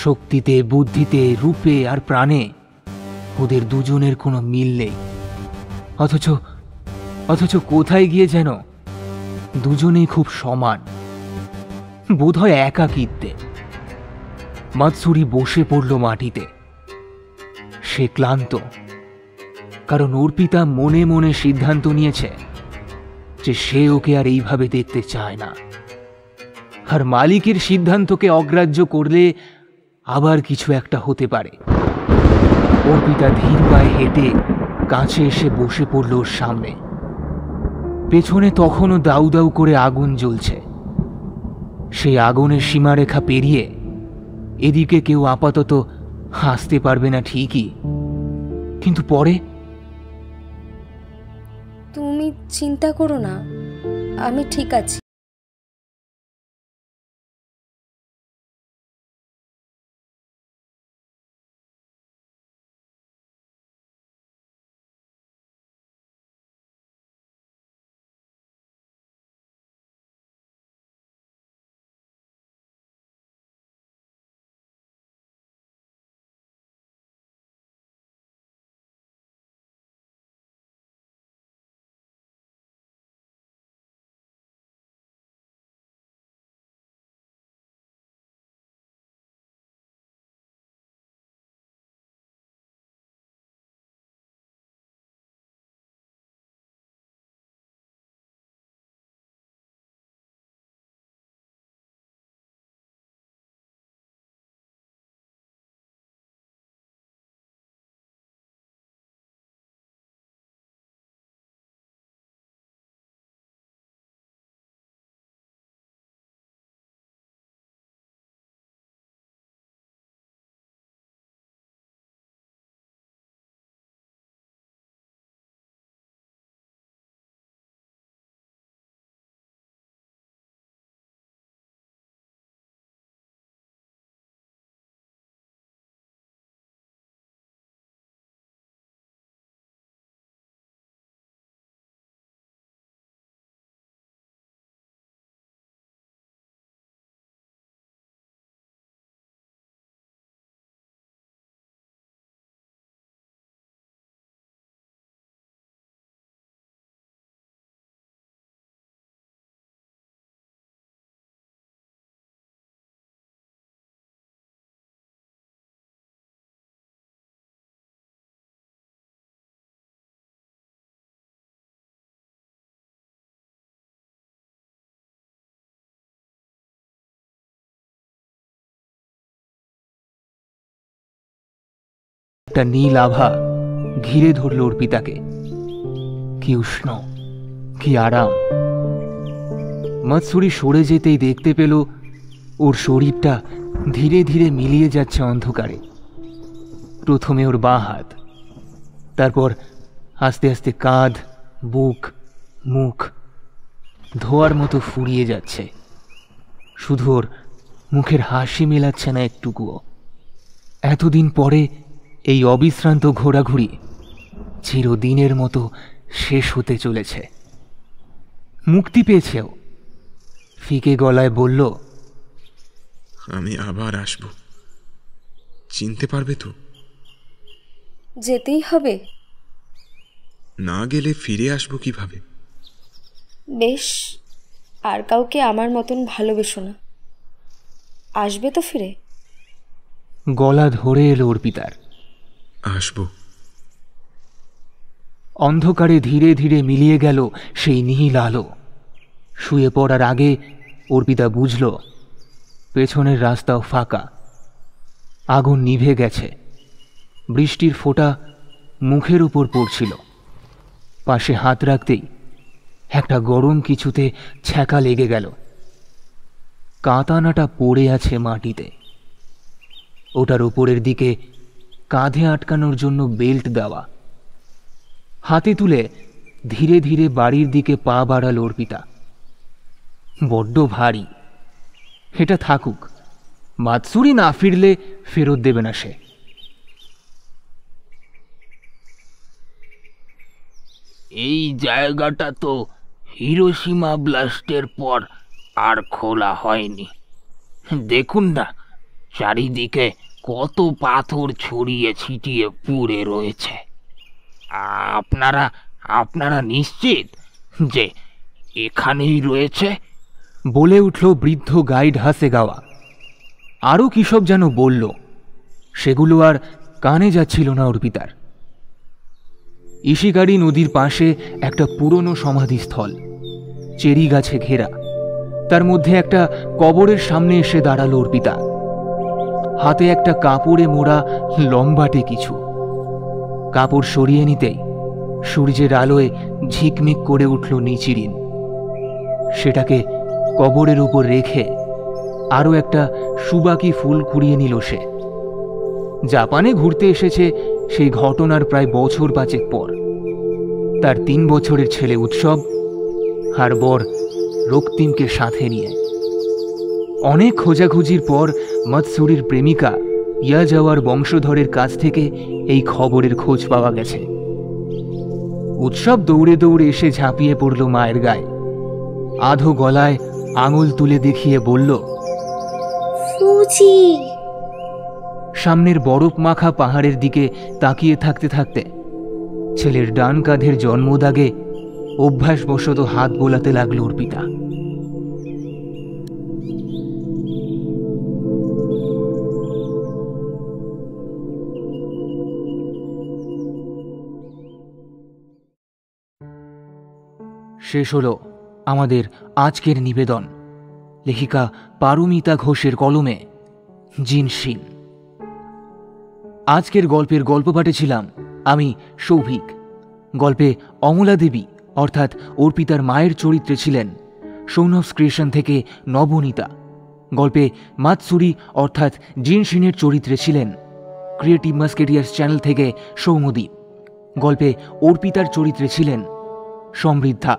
শক্তিতে, বুদ্ধিতে, রূপে আর প্রাণে ওদের দুজনের কোনো মিল নেই, অথচ কোথায় গিয়ে যেন দুজনেই খুব সমান, বোধহয় একাকিত্বে। মাতসুরি বসে পড়ল মাটিতে। সে ক্লান্ত, কারণ অর্পিতা মনে মনে সিদ্ধান্ত নিয়েছে যে সে ওকে আর এইভাবে দেখতে চায় না। আর মালিকের সিদ্ধান্তকে অগ্রাহ্য করলে আবার কিছু একটা হতে পারে। অর্পিতা ধীর পায়ে হেঁটে কাছে এসে বসে পড়ল ওর সামনে। পেছনে তখনও দাউ দাউ করে আগুন জ্বলছে। সেই আগুনের সীমারেখা পেরিয়ে এদিকে কেউ আপাতত হাসতে পারবে না ঠিকই, কিন্তু পরে। তুমি চিন্তা করো না, আমি ঠিক আছি। একটা নীল আভা ঘিরে ধরল অর্পিতাকে। কি উষ্ণ, কি আরাম। মৎসুরি সরে যেতেই দেখতে পেল ওর শরীরটা ধীরে ধীরে মিলিয়ে যাচ্ছে অন্ধকারে। প্রথমে ওর বাঁ হাত, তারপর আস্তে আস্তে কাঁধ, বুক, মুখ ধোয়ার মতো ফুরিয়ে যাচ্ছে। শুধু ওর মুখের হাসি মেলাচ্ছে না একটুকুও। এতদিন পরে এই অবিশ্রান্ত ঘোরাঘুরি চিরদিনের মতো শেষ হতে চলেছে। মুক্তি পেয়েছেও। ফিকে গলায় বলল, আমি আবার আসব, চিনতে পারবে তো? যেতেই হবে। না গেলে ফিরে আসবো কিভাবে? বেশ, আর কাউকে আমার মতন ভালোবেসো না। আসবে তো ফিরে? গলা ধরে এলো অর্পিতার। আসব। অন্ধকারে ধীরে ধীরে মিলিয়ে গেল সেই নীল আলো। শুয়ে পড়ার আগে অর্পিতা বুঝল পেছনের রাস্তাও ফাঁকা। আগুন নিভে গেছে। বৃষ্টির ফোঁটা মুখের উপর পড়ছিল। পাশে হাত রাখতেই একটা গরম কিছুতে ছ্যাঁকা লেগে গেল। কাঁতানাটা পড়ে আছে মাটিতে। ওটার উপরের দিকে কাঁধে আটকানোর জন্য বেল্ট দেওয়া। হাতে তুলে ধীরে ধীরে বাড়ির দিকে পা বাড়াল অর্পিতা। বড্ড ভারী। এটা থাকুক, মাতসুরি না ফিরলে ফেরত দেবে না সে। এই জায়গাটা তো হিরোশিমা ব্লাস্টের পর আর খোলা হয়নি। দেখুন না, চারিদিকে কত পাথর ছড়িয়ে ছিটিয়ে পুড়ে রয়েছে। আপনারা আপনারা নিশ্চিত যে এখানেই রয়েছে? বলে উঠল বৃদ্ধ গাইড হাসেগাওয়া। আরও কী সব যেন বলল, সেগুলো আর কানে যাচ্ছিল না অর্পিতার। ইশিগারি নদীর পাশে একটা পুরনো সমাধিস্থল। চেরি গাছে ঘেরা। তার মধ্যে একটা কবরের সামনে এসে দাঁড়ালো অর্পিতা। হাতে একটা কাপড়ে মোড়া লম্বাটে কিছু। কাপড় সরিয়ে নিতেই সূর্যের আলোয় ঝিকমিক করে উঠল নিচিরিন। সেটাকে কবরের উপর রেখে আরও একটা সুবাকি ফুল কুড়িয়ে নিল সে। জাপানে ঘুরতে এসেছে সেই ঘটনার প্রায় বছর 5 পর। তার 3 বছরের ছেলে উৎসব আর বর রক্তিমকে সাথে নিয়ে। অনেক খোঁজাখুঁজির পর মৎসুরির প্রেমিকা ইয়াজাওয়ার বংশধরের কাছ থেকে এই খবরের খোঁজ পাওয়া গেছে। উৎসব দৌড়ে দৌড়ে এসে ঝাঁপিয়ে পড়ল মায়ের গায়ে। আধো গলায় আঙুল তুলে দেখিয়ে বলল, ফুচি। সামনের বরফ মাখা পাহাড়ের দিকে তাকিয়ে থাকতে থাকতে ছেলের ডান কাঁধের জন্মদাগে অভ্যাসবশত হাত বোলাতে লাগল অর্পিতা। শেষ হলো আমাদের আজকের নিবেদন। লেখিকা পারমিতা ঘোষের কলমে জিনশিন। আজকের গল্পের গল্প পাঠে ছিলাম আমি সৌভিক। গল্পে অমলা দেবী অর্থাৎ অর্পিতার মায়ের চরিত্রে ছিলেন সৌনভ ক্রিয়েশন থেকে নবনীতা। গল্পে মাতসুরি অর্থাৎ জিনশিনের চরিত্রে ছিলেন ক্রিয়েটিভ মাস্কেটিয়ার্স চ্যানেল থেকে সৌমদীপ। গল্পে অর্পিতার চরিত্রে ছিলেন সমৃদ্ধা।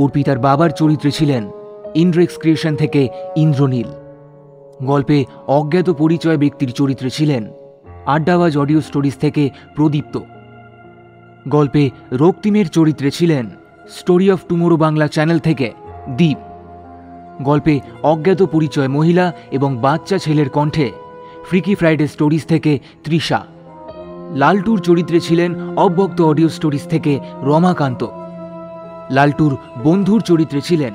অর্পিতার বাবার চরিত্রে ছিলেন ইন্দ্রেক্স ক্রিয়েশন থেকে ইন্দ্রনীল। গল্পে অজ্ঞাত পরিচয় ব্যক্তির চরিত্রে ছিলেন আড্ডাবাজ অডিও স্টোরিজ থেকে প্রদীপ্ত। গল্পে রক্তিমের চরিত্রে ছিলেন story of tomorrow Bangla channel থেকে দীপ। গল্পে অজ্ঞাত পরিচয় মহিলা এবং বাচ্চা ছেলের কণ্ঠে ফ্রিকি ফ্রাইডে স্টোরিজ থেকে তৃষা। লালটুর চরিত্রে ছিলেন অব্যক্ত অডিও স্টোরিজ থেকে রমাকান্ত। লালটুর বন্ধুর চরিত্রে ছিলেন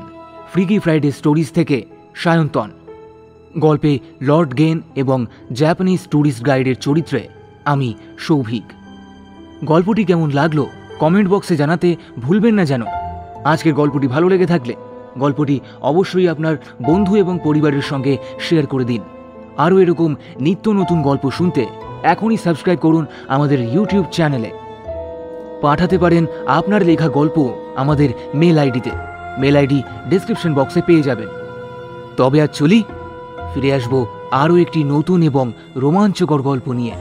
ফ্রিকি ফ্রাইডে স্টোরিজ থেকে সায়ন্তন। গল্পে লর্ড গেন এবং জাপানিজ ট্যুরিস্ট গাইডের চরিত্রে আমি সৌভিক। গল্পটি কেমন লাগলো কমেন্ট বক্সে জানাতে ভুলবেন না যেন। আজকের গল্পটি ভালো লেগে থাকলে গল্পটি অবশ্যই আপনার বন্ধু এবং পরিবারের সঙ্গে শেয়ার করে দিন। আরও এরকম নিত্য নতুন গল্প শুনতে এখনই সাবস্ক্রাইব করুন আমাদের ইউটিউব চ্যানেলে। পাঠাতে পারেন আপনার লেখা গল্প আমাদের মেল আইডিতে। মেল আইডি ডেসক্রিপশন বক্সে পেয়ে যাবেন। তবে আজ চলি, ফিরে আসবো আরও একটি নতুন এবং রোমাঞ্চকর গল্প নিয়ে।